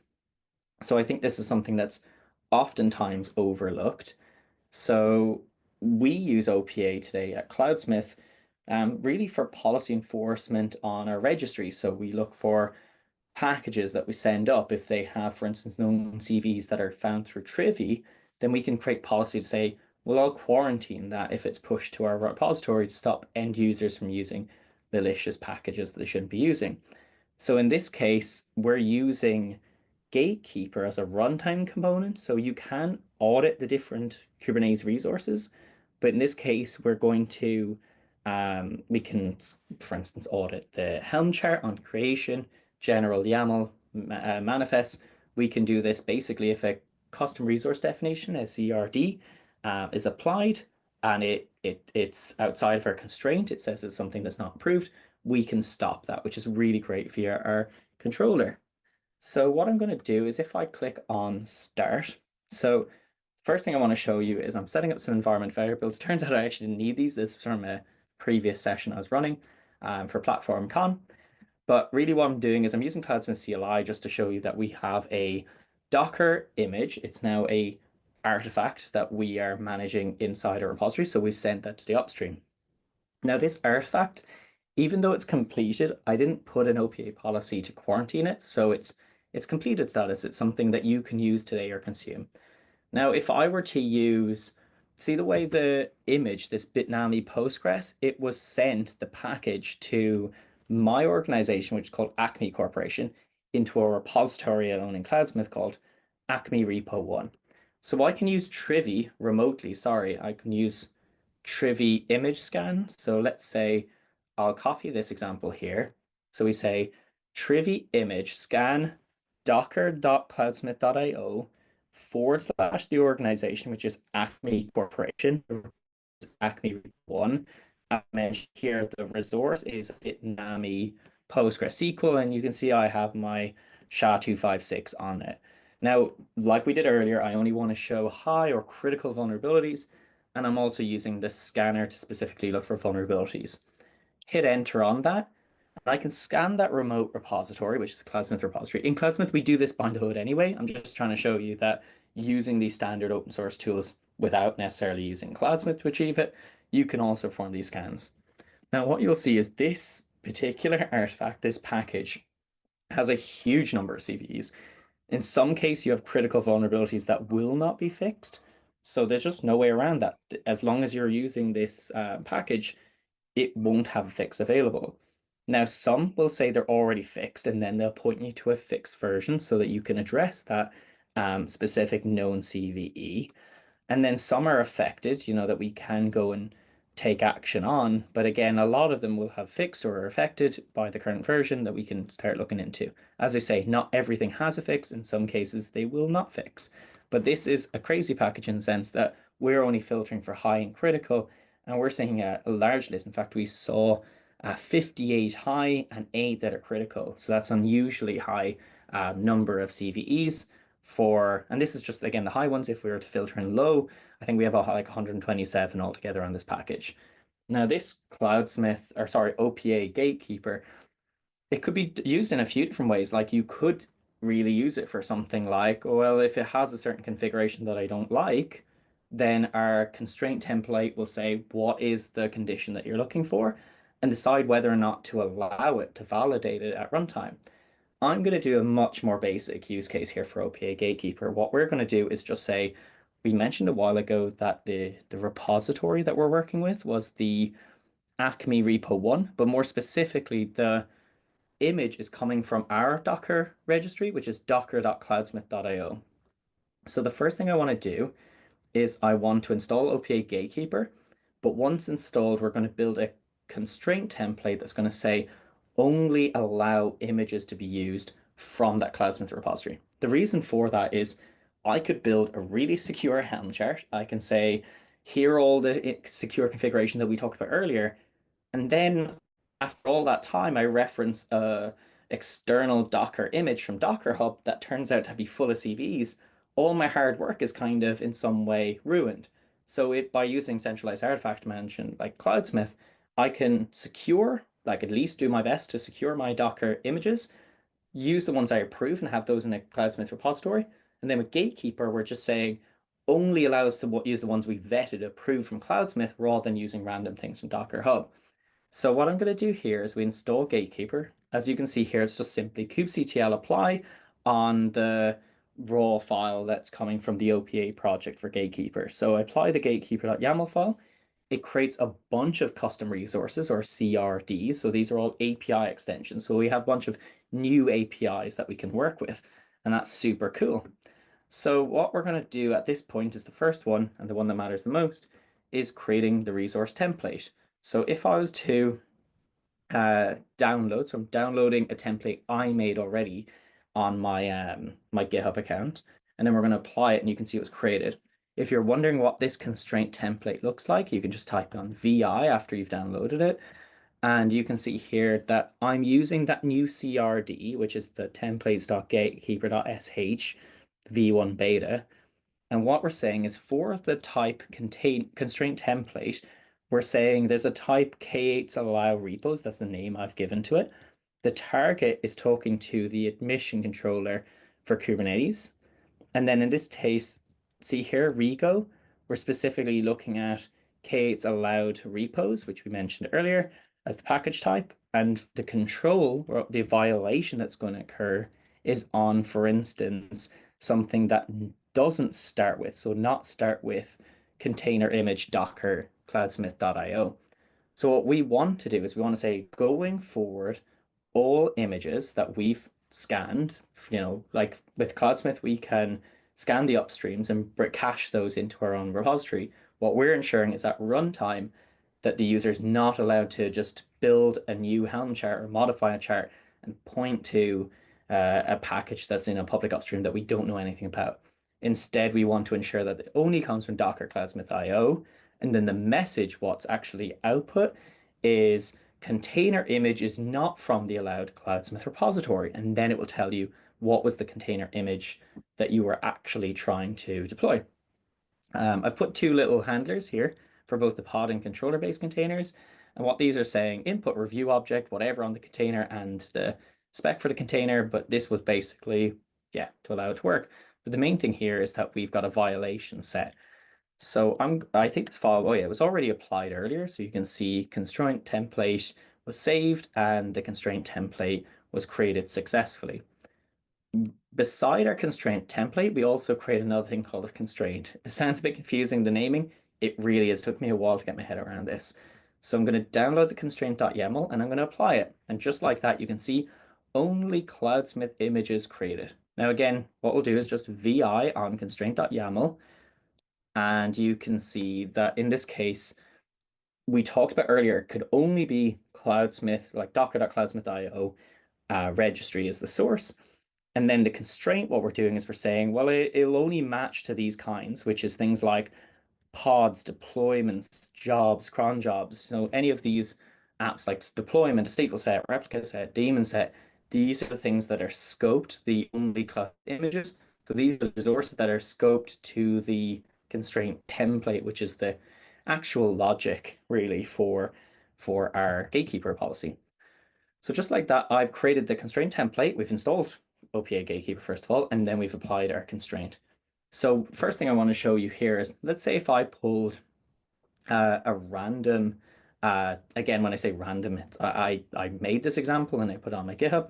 So I think this is something that's oftentimes overlooked. So we use OPA today at Cloudsmith, really for policy enforcement on our registry. So we look for packages that we send up. If they have, for instance, known CVs that are found through Trivy, then we can create policy to say, well, I'll quarantine that if it's pushed to our repository to stop end users from using malicious packages that they shouldn't be using. So in this case, we're using Gatekeeper as a runtime component. So you can audit the different Kubernetes resources. But in this case, we're going to, we can, for instance, audit the Helm chart on creation, general YAML manifest, we can do this basically if a custom resource definition, a CRD, is applied and it's outside of our constraint, it says it's something that's not approved, we can stop that, which is really great via our controller. So what I'm going to do is if I click on start, so first thing I want to show you is I'm setting up some environment variables. Turns out I actually didn't need these. This is from a previous session I was running for Platform Con. But really what I'm doing is I'm using Cloudsmith CLI just to show you that we have a Docker image. It's now a artifact that we are managing inside our repository. So we sent that to the upstream. Now this artifact, even though it's completed, I didn't put an OPA policy to quarantine it. So it's completed status. It's something that you can use today or consume. Now, if I were to use, see the way the image, this Bitnami Postgres, it was sent the package to my organization, which is called Acme Corporation, into a repository I own in Cloudsmith called Acme Repo 1. So I can use Trivy remotely. Sorry, I can use Trivy image scan. So let's say I'll copy this example here. So we say Trivy image scan docker.cloudsmith.io / the organization, which is Acme Corporation, Acme One. I mentioned here the resource is Bitnami PostgreSQL, and you can see I have my SHA-256 on it. Now, like we did earlier, I only want to show high or critical vulnerabilities, and I'm also using the scanner to specifically look for vulnerabilities. Hit enter on that, and I can scan that remote repository, which is a Cloudsmith repository. In Cloudsmith, we do this by the hood anyway. I'm just trying to show you that using these standard open source tools without necessarily using Cloudsmith to achieve it, you can also perform these scans. Now, what you'll see is this particular artifact, this package, has a huge number of CVEs. In some case, you have critical vulnerabilities that will not be fixed. So there's just no way around that. As long as you're using this package, it won't have a fix available. Now, some will say they're already fixed, and then they'll point you to a fixed version so that you can address that specific known CVE. And then some are affected, that we can go and take action on. But again, a lot of them will have fixed or are affected by the current version that we can start looking into. As I say, not everything has a fix. In some cases, they will not fix. But this is a crazy package in the sense that we're only filtering for high and critical, and we're seeing a large list. In fact, we saw 58 high and 8 that are critical. So that's unusually high number of CVEs for, and this is just, again, the high ones. If we were to filter in low, I think we have like 127 altogether on this package. Now this Cloudsmith, or sorry, OPA Gatekeeper, it could be used in a few different ways. Like you could really use it for something like, well, if it has a certain configuration that I don't like, then our constraint template will say, what is the condition that you're looking for? And decide whether or not to allow it to validate it at runtime. I'm going to do a much more basic use case here for OPA Gatekeeper. What we're going to do is just say, we mentioned a while ago that the repository that we're working with was the Acme Repo 1, but more specifically, the image is coming from our Docker registry, which is docker.cloudsmith.io. So the first thing I want to do is I want to install OPA Gatekeeper, but once installed, we're going to build a constraint template that's going to say only allow images to be used from that Cloudsmith repository. The reason for that is I could build a really secure Helm chart. I can say, here are all the secure configuration that we talked about earlier. And then after all that time, I reference a external Docker image from Docker Hub that turns out to be full of CVs. All my hard work is kind of in some way ruined. So by using centralized artifact management like Cloudsmith, I can secure, like at least do my best to secure my Docker images, use the ones I approve and have those in a Cloudsmith repository. And then with Gatekeeper, we're just saying only allow us to use the ones we vetted, approved from Cloudsmith, rather than using random things from Docker Hub. So what I'm going to do here is we install Gatekeeper. As you can see here, it's just simply kubectl apply on the raw file that's coming from the OPA project for Gatekeeper. So I apply the gatekeeper.yaml file. It creates a bunch of custom resources, or CRDs. So these are all API extensions. So we have a bunch of new APIs that we can work with, and that's super cool. So what we're going to do at this point is the first one, and the one that matters the most, is creating the resource template. So if I was to download. So I'm downloading a template I made already on my GitHub account, and then we're going to apply it, and you can see it was created. If you're wondering what this constraint template looks like, you can just type on VI after you've downloaded it, and you can see here that I'm using that new CRD, which is the templates.gatekeeper.sh v1 beta. And what we're saying is for the type contain constraint template, we're saying there's a type K8's allow repos. That's the name I've given to it. The target is talking to the admission controller for Kubernetes. And then in this case, see here, Rego, we're specifically looking at K8's allowed repos, which we mentioned earlier, as the package type. And the control or the violation that's going to occur is on, for instance, something that doesn't start with, so not start with container image docker cloudsmith.io. So what we want to do is we want to say going forward, all images that we've scanned, like with Cloudsmith, we can scan the upstreams and cache those into our own repository. What we're ensuring is at runtime that the user is not allowed to just build a new Helm chart or modify a chart and point to a package that's in a public upstream that we don't know anything about. Instead, we want to ensure that it only comes from Docker Cloudsmith IO, and then the message, what's actually output, is container image is not from the allowed Cloudsmith repository, and then it will tell you what was the container image that you were actually trying to deploy. I've put two little handlers here for both the pod and controller-based containers. And what these are saying, input review object, whatever on the container and the spec for the container. But this was basically, yeah, to allow it to work. But the main thing here is that we've got a violation set. So I think this file, oh yeah, it was already applied earlier. So you can see constraint template was saved and the constraint template was created successfully. Beside our constraint template, we also create another thing called a constraint. It sounds a bit confusing, the naming. It really is. It took me a while to get my head around this. So I'm going to download the constraint.yaml and I'm going to apply it. And just like that, you can see only Cloudsmith images created. Now, again, what we'll do is just vi on constraint.yaml. And you can see that in this case, we talked about earlier, it could only be Cloudsmith, like docker.cloudsmith.io registry is the source. And then the constraint, what we're doing is we're saying, well, it'll only match to these kinds, which is things like pods, deployments, jobs, cron jobs. So any of these apps like deployment, a stateful set, replica set, daemon set, these are the things that are scoped, the only class images. So these are the resources that are scoped to the constraint template, which is the actual logic really for our gatekeeper policy. So just like that, I've created the constraint template. We've installed OPA Gatekeeper first of all, and then we've applied our constraint. So first thing I want to show you here is, let's say if I pulled a random, again, when I say random, I made this example and I put it on my GitHub.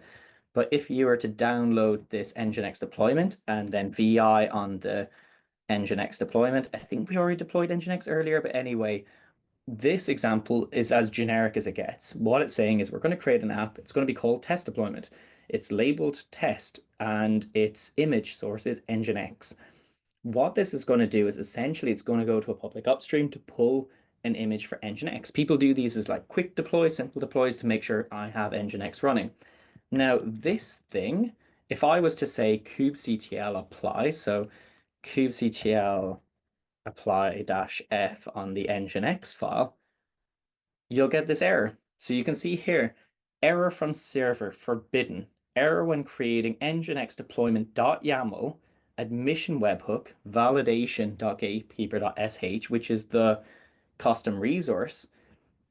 But if you were to download this Nginx deployment and then VI on the Nginx deployment, I think we already deployed Nginx earlier, but anyway, this example is as generic as it gets. What it's saying is we're going to create an app. It's going to be called test deployment. It's labeled test and its image source is Nginx. What this is going to do is essentially it's going to go to a public upstream to pull an image for Nginx. People do these as like quick deploys, simple deploys to make sure I have Nginx running. Now, this thing, if I was to say kubectl apply, so kubectl apply -f on the Nginx file, you'll get this error. So you can see here, error from server forbidden. Error when creating nginx deployment.yaml admission webhook validation.gatekeeper.sh, which is the custom resource,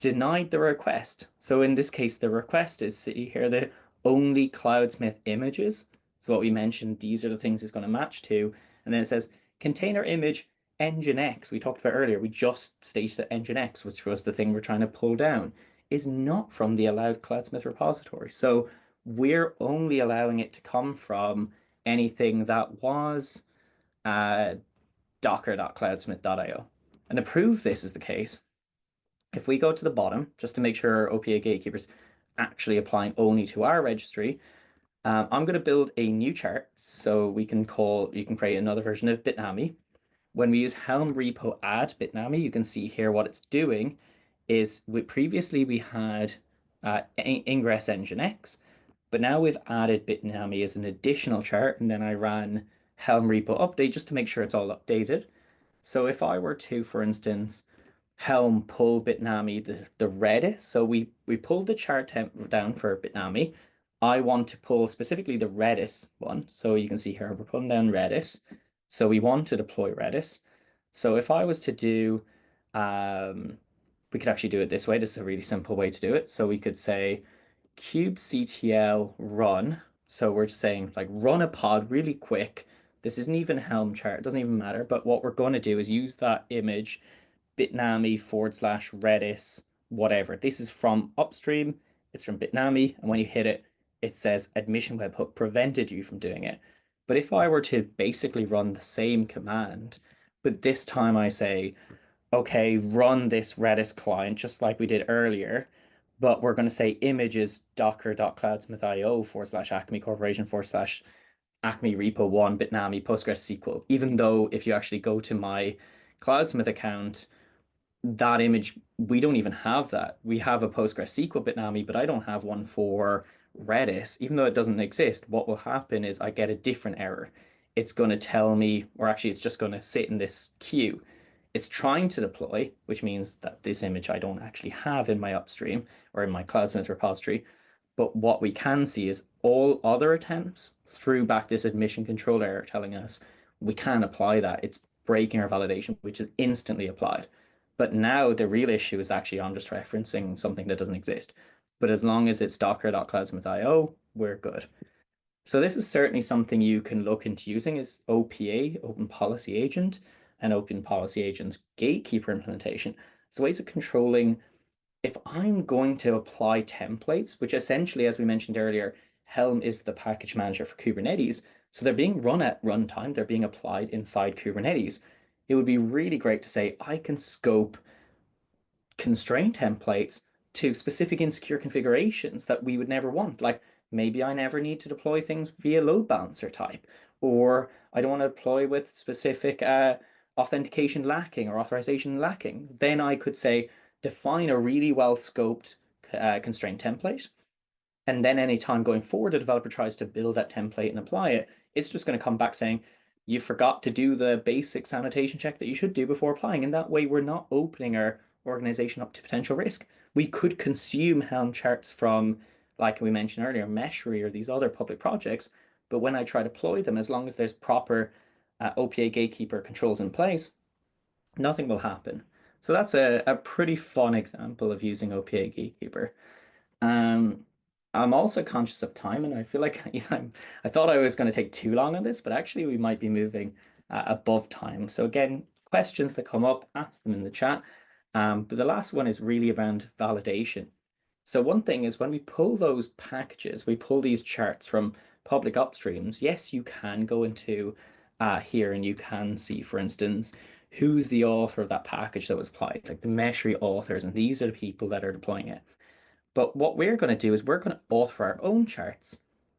denied the request. So in this case, the request is, see here, the only Cloudsmith images. So what we mentioned, these are the things it's going to match to. And then it says container image Nginx. We talked about earlier, we just stated that Nginx, which was the thing we're trying to pull down, is not from the allowed Cloudsmith repository. So we're only allowing it to come from anything that was docker.cloudsmith.io. And to prove this is the case, if we go to the bottom, just to make sure OPA Gatekeeper's actually applying only to our registry, I'm going to build a new chart. So you can create another version of Bitnami. When we use Helm repo add Bitnami, you can see here what it's doing is previously we had ingress engine X. But now we've added Bitnami as an additional chart, and then I ran Helm repo update just to make sure it's all updated. So if I were to, for instance, Helm pull Bitnami the Redis, so we pulled the chart temp down for Bitnami. I want to pull specifically the Redis one. So you can see here we're pulling down Redis. So we want to deploy Redis. So if I was to do, um, we could actually do it this way. This is a really simple way to do it. So we could say kubectl run. So we're just saying like run a pod really quick. This isn't even Helm chart, it doesn't even matter. But what we're going to do is use that image Bitnami / Redis, whatever. This is from upstream, it's from Bitnami, and when you hit it, it says admission webhook prevented you from doing it. But if I were to basically run the same command, but this time I say, okay, run this Redis client just like we did earlier, but we're going to say images docker.cloudsmith.io / Acme Corporation / Acme repo one Bitnami PostgreSQL, even though if you actually go to my Cloudsmith account, that image, we don't even have that. We have a PostgreSQL Bitnami, but I don't have one for Redis. Even though it doesn't exist, what will happen is I get a different error. It's going to tell me, or actually, it's just going to sit in this queue. It's trying to deploy, which means that this image I don't actually have in my upstream or in my Cloudsmith repository. But what we can see is all other attempts threw back this admission control error telling us we can't apply that. It's breaking our validation, which is instantly applied. But now the real issue is actually I'm just referencing something that doesn't exist. But as long as it's docker.cloudsmith.io, we're good. So this is certainly something you can look into using is OPA, Open Policy Agent, and Open Policy Agent's gatekeeper implementation. It's ways of controlling if I'm going to apply templates, which essentially, as we mentioned earlier, Helm is the package manager for Kubernetes. So they're being run at runtime, they're being applied inside Kubernetes. It would be really great to say, I can scope constraint templates to specific insecure configurations that we would never want. Like maybe I never need to deploy things via load balancer type, or I don't want to deploy with specific authentication lacking or authorization lacking. Then I could say define a really well scoped constraint template, and then anytime going forward, a developer tries to build that template and apply it, it's just going to come back saying, you forgot to do the basic sanitation check that you should do before applying. And that way, we're not opening our organization up to potential risk. We could consume Helm charts from, like we mentioned earlier, Meshry or these other public projects. But when I try to deploy them, as long as there's proper OPA gatekeeper controls in place, nothing will happen. So that's a pretty fun example of using OPA gatekeeper. Um, I'm also conscious of time, and I feel like I thought I was going to take too long on this, but actually we might be moving above time. So again, questions that come up, ask them in the chat. But the last one is really around validation. So one thing is when we pull those packages, we pull these charts from public upstreams. Yes, you can go into here and you can see, for instance, who's the author of that package that was applied, like the Meshry authors, and these are the people that are deploying it. But what we're going to do is we're going to author our own charts.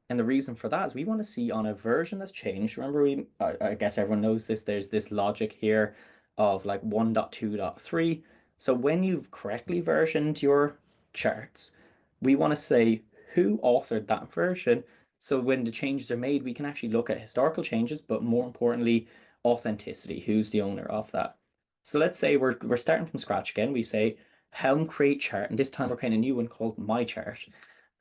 And the reason for that is we want to see on a version that's changed. Remember, I guess everyone knows this. There's this logic here of like 1.2.3. So when you've correctly versioned your charts, we want to say who authored that version. So when the changes are made, we can actually look at historical changes, but more importantly, authenticity. Who's the owner of that? So let's say we're starting from scratch again. We say Helm create chart, and this time we're creating a new one called my chart.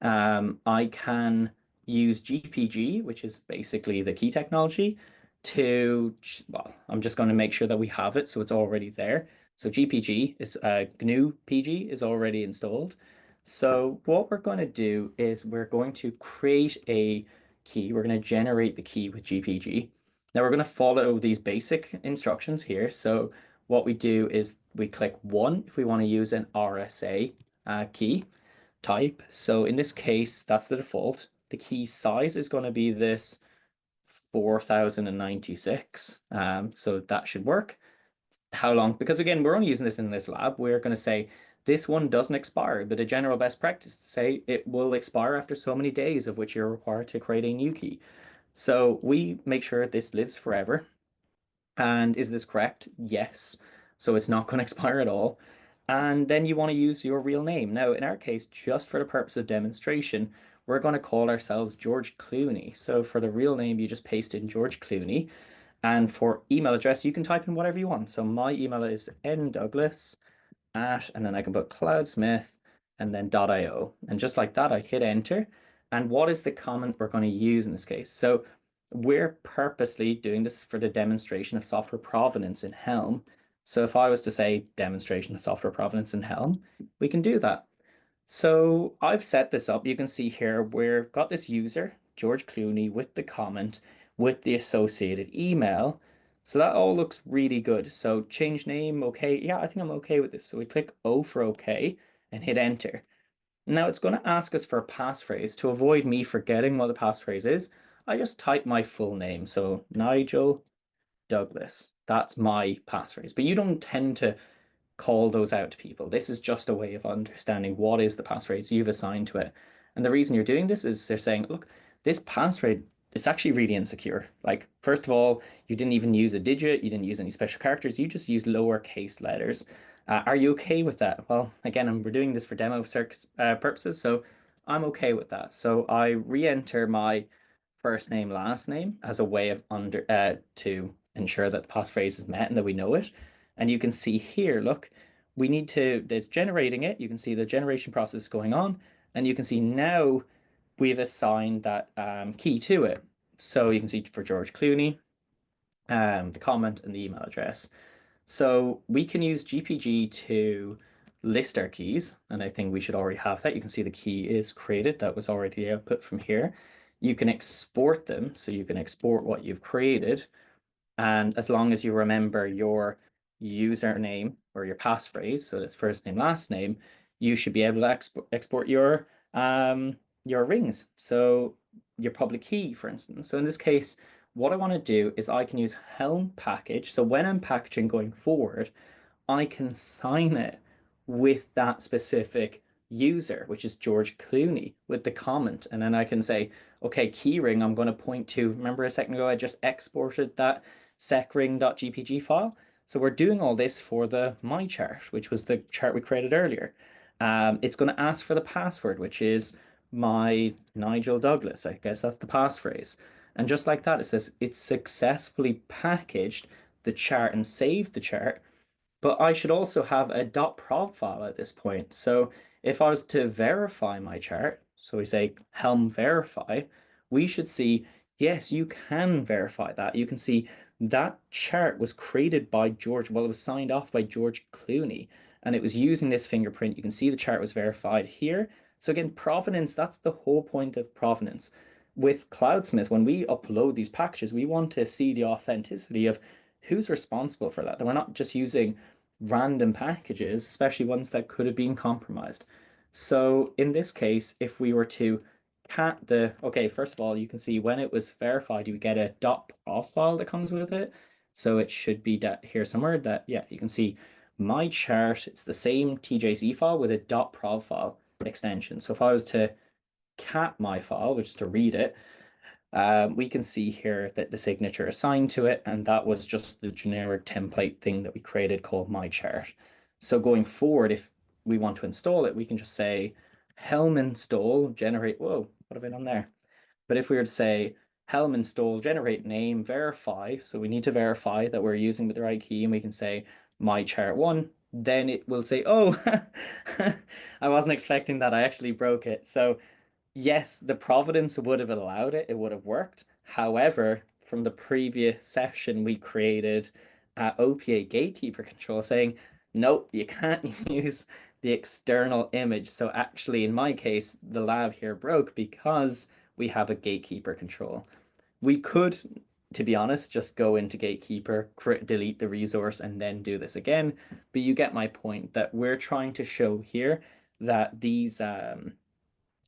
I can use GPG, which is basically the key technology, to, well, I'm just going to make sure that we have it so it's already there. So GPG is GNU PG is already installed. So what we're going to do is we're going to create a key. We're going to generate the key with GPG. Now we're going to follow these basic instructions here. So what we do is we click one if we want to use an RSA key type. So in this case, that's the default. The key size is going to be this 4096. So that should work. How long? Because again, we're only using this in this lab. We're going to say this one doesn't expire, but a general best practice to say it will expire after so many days of which you're required to create a new key. So we make sure this lives forever. And is this correct? Yes. So it's not going to expire at all. And then you want to use your real name. Now, in our case, just for the purpose of demonstration, we're going to call ourselves George Clooney. So for the real name, you just paste in George Clooney. And for email address, you can type in whatever you want. So my email is ndouglas at, and then I can put cloudsmith and then .io. And just like that, I hit enter. And what is the comment we're going to use in this case? So we're purposely doing this for the demonstration of software provenance in Helm. So if I was to say demonstration of software provenance in Helm, we can do that. So I've set this up. You can see here we've got this user, George Clooney, with the comment, with the associated email. So that all looks really good. So change name, okay. Yeah, I think I'm okay with this. So we click O for okay and hit enter. Now it's going to ask us for a passphrase. To avoid me forgetting what the passphrase is, I just type my full name. So Nigel Douglas. That's my passphrase. But you don't tend to call those out to people. This is just a way of understanding what is the passphrase you've assigned to it. And the reason you're doing this is they're saying, look, this passphrase is actually really insecure. Like, first of all, you didn't even use a digit, you didn't use any special characters, you just used lowercase letters. Are you okay with that? Well, again, we're doing this for demo purposes, so I'm okay with that. So I re-enter my first name, last name as a way of to ensure that the passphrase is met and that we know it. And you can see here, look, we need to, there's generating it. You can see the generation process going on. And you can see now we've assigned that key to it. So you can see for George Clooney, the comment and the email address. So we can use GPG to list our keys. And I think we should already have that. You can see the key is created. That was already the output from here. You can export them. So you can export what you've created. And as long as you remember your username or your passphrase, so that's first name, last name, you should be able to export your rings. So your public key, for instance. So in this case, what I want to do is I can use Helm package. So when I'm packaging going forward, I can sign it with that specific user, which is George Clooney, with the comment. And then I can say, okay, keyring, I'm going to point to, remember a second ago, I just exported that secring.gpg file. So we're doing all this for the my chart, which was the chart we created earlier. It's going to ask for the password, which is my Nigel Douglas. I guess that's the passphrase. And just like that, it says it's successfully packaged the chart and saved the chart, but I should also have a .prov file at this point. So if I was to verify my chart, so we say Helm verify, we should see, yes, you can verify that. You can see that chart was created by George, well, it was signed off by George Clooney, and it was using this fingerprint. You can see the chart was verified here. So again, provenance, that's the whole point of provenance. With Cloudsmith, when we upload these packages, we want to see the authenticity of who's responsible for that. That we're not just using random packages, especially ones that could have been compromised. So in this case, if we were to cat okay, first of all, you can see when it was verified, you get a .prof file that comes with it. So it should be that here somewhere that, yeah, you can see my chart, it's the same TJC file with a .prov file extension. So if I was to cat my file, which is to read it, we can see here that the signature assigned to it, and that was just the generic template thing that we created called my chart. So going forward, if we want to install it, we can just say Helm install generate. Whoa, what have I done there? But if we were to say Helm install generate name verify, so we need to verify that we're using the right key, and we can say my chart one, then it will say, oh, I wasn't expecting that. I actually broke it. So yes, the providence would have allowed it, it would have worked. However, from the previous session, we created OPA gatekeeper control saying, nope, you can't use the external image. So actually, in my case, the lab here broke because we have a gatekeeper control. We could, to be honest, just go into gatekeeper, delete the resource, and then do this again. But you get my point that we're trying to show here that these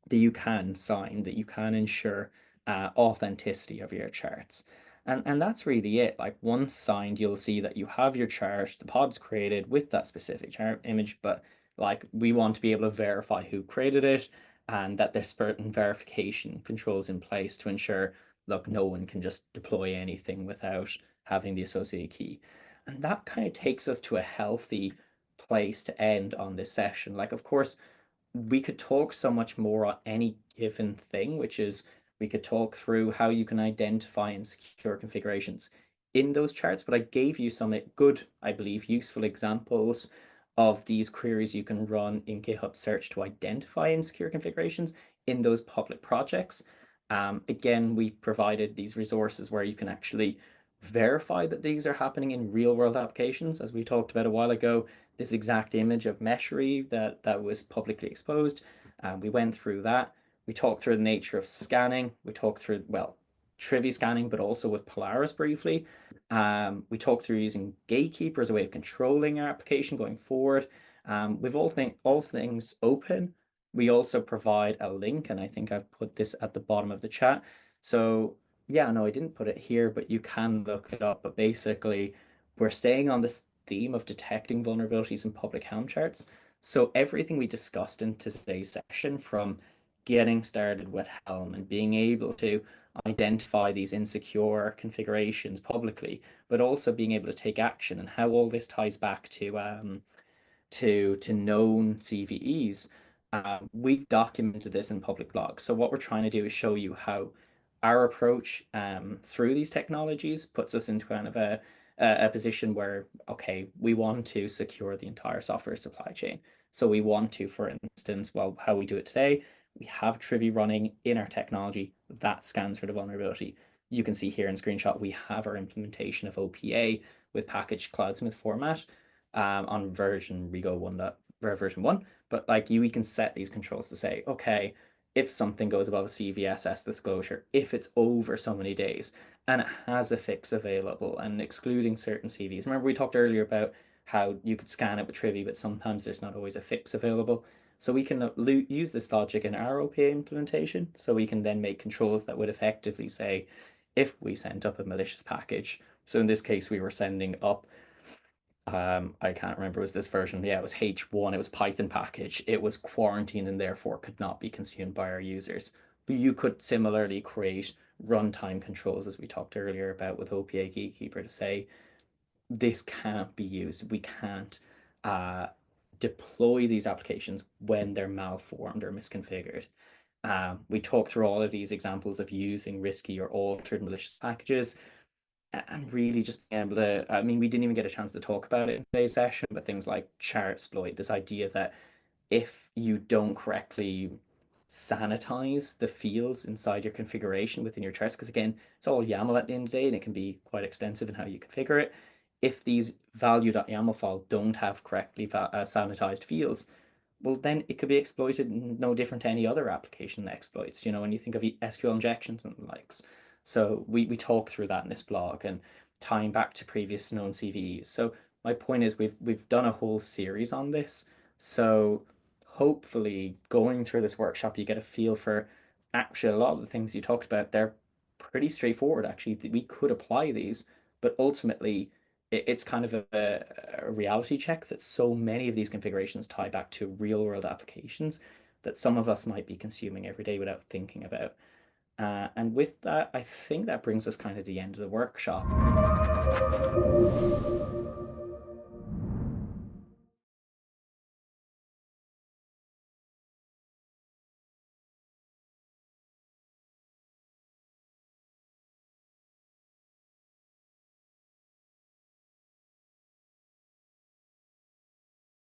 that you can sign, that you can ensure authenticity of your charts. And that's really it. Like once signed, you'll see that you have your chart, the pod's created with that specific chart image, but like we want to be able to verify who created it and that there's certain verification controls in place to ensure, look, no one can just deploy anything without having the associated key. And that kind of takes us to a healthy place to end on this session. Like, of course, we could talk so much more on any given thing, which is we could talk through how you can identify and secure configurations in those charts. But I gave you some good, I believe, useful examples of these queries you can run in GitHub search to identify insecure configurations in those public projects. Again, we provided these resources where you can actually verify that these are happening in real world applications. As we talked about a while ago, this exact image of Meshery that was publicly exposed. We went through that. We talked through the nature of scanning. We talked through, well, Trivy scanning, but also with Polaris briefly. We talked through using Gatekeeper as a way of controlling our application going forward. With all things open, we also provide a link, and I think I've put this at the bottom of the chat. So yeah, no, I didn't put it here, but you can look it up. But basically, we're staying on this theme of detecting vulnerabilities in public Helm charts. So everything we discussed in today's session, from getting started with Helm and being able to identify these insecure configurations publicly, but also being able to take action, and how all this ties back to known CVEs. We've documented this in public blogs. So what we're trying to do is show you how our approach through these technologies puts us into kind of a position where, okay, we want to secure the entire software supply chain. So we want to, for instance, well, how we do it today, we have Trivy running in our technology that scans for the vulnerability. You can see here in screenshot, we have our implementation of OPA with packaged Cloudsmith format on version Rego 1, version 1. But like we can set these controls to say, okay, if something goes above a CVSS disclosure, if it's over so many days and it has a fix available, and excluding certain CVs. Remember, we talked earlier about how you could scan it with Trivy, but sometimes there's not always a fix available. So we can use this logic in our OPA implementation. So we can then make controls that would effectively say, if we sent up a malicious package, so in this case, we were sending up I can't remember, was this version? Yeah, it was H1, it was Python package. It was quarantined and therefore could not be consumed by our users. But you could similarly create runtime controls, as we talked earlier about with OPA Gatekeeper, to say this can't be used. We can't uh, deploy these applications when they're malformed or misconfigured. We talked through all of these examples of using risky or altered malicious packages, and really just being able to, I mean, we didn't even get a chance to talk about it in today's session, but things like char exploit, this idea that if you don't correctly sanitize the fields inside your configuration within your charts, because again, it's all YAML at the end of the day and it can be quite extensive in how you configure it. If these value.yaml files don't have correctly sanitized fields, well, then it could be exploited no different to any other application exploits, when you think of SQL injections and the likes. So we talk through that in this blog and tying back to previous known CVEs. So my point is we've done a whole series on this. So hopefully going through this workshop, you get a feel for actually a lot of the things you talked about. They're pretty straightforward, actually. We could apply these, but ultimately it's kind of a reality check that so many of these configurations tie back to real world applications that some of us might be consuming every day without thinking about. And with that, I think that brings us kind of to the end of the workshop.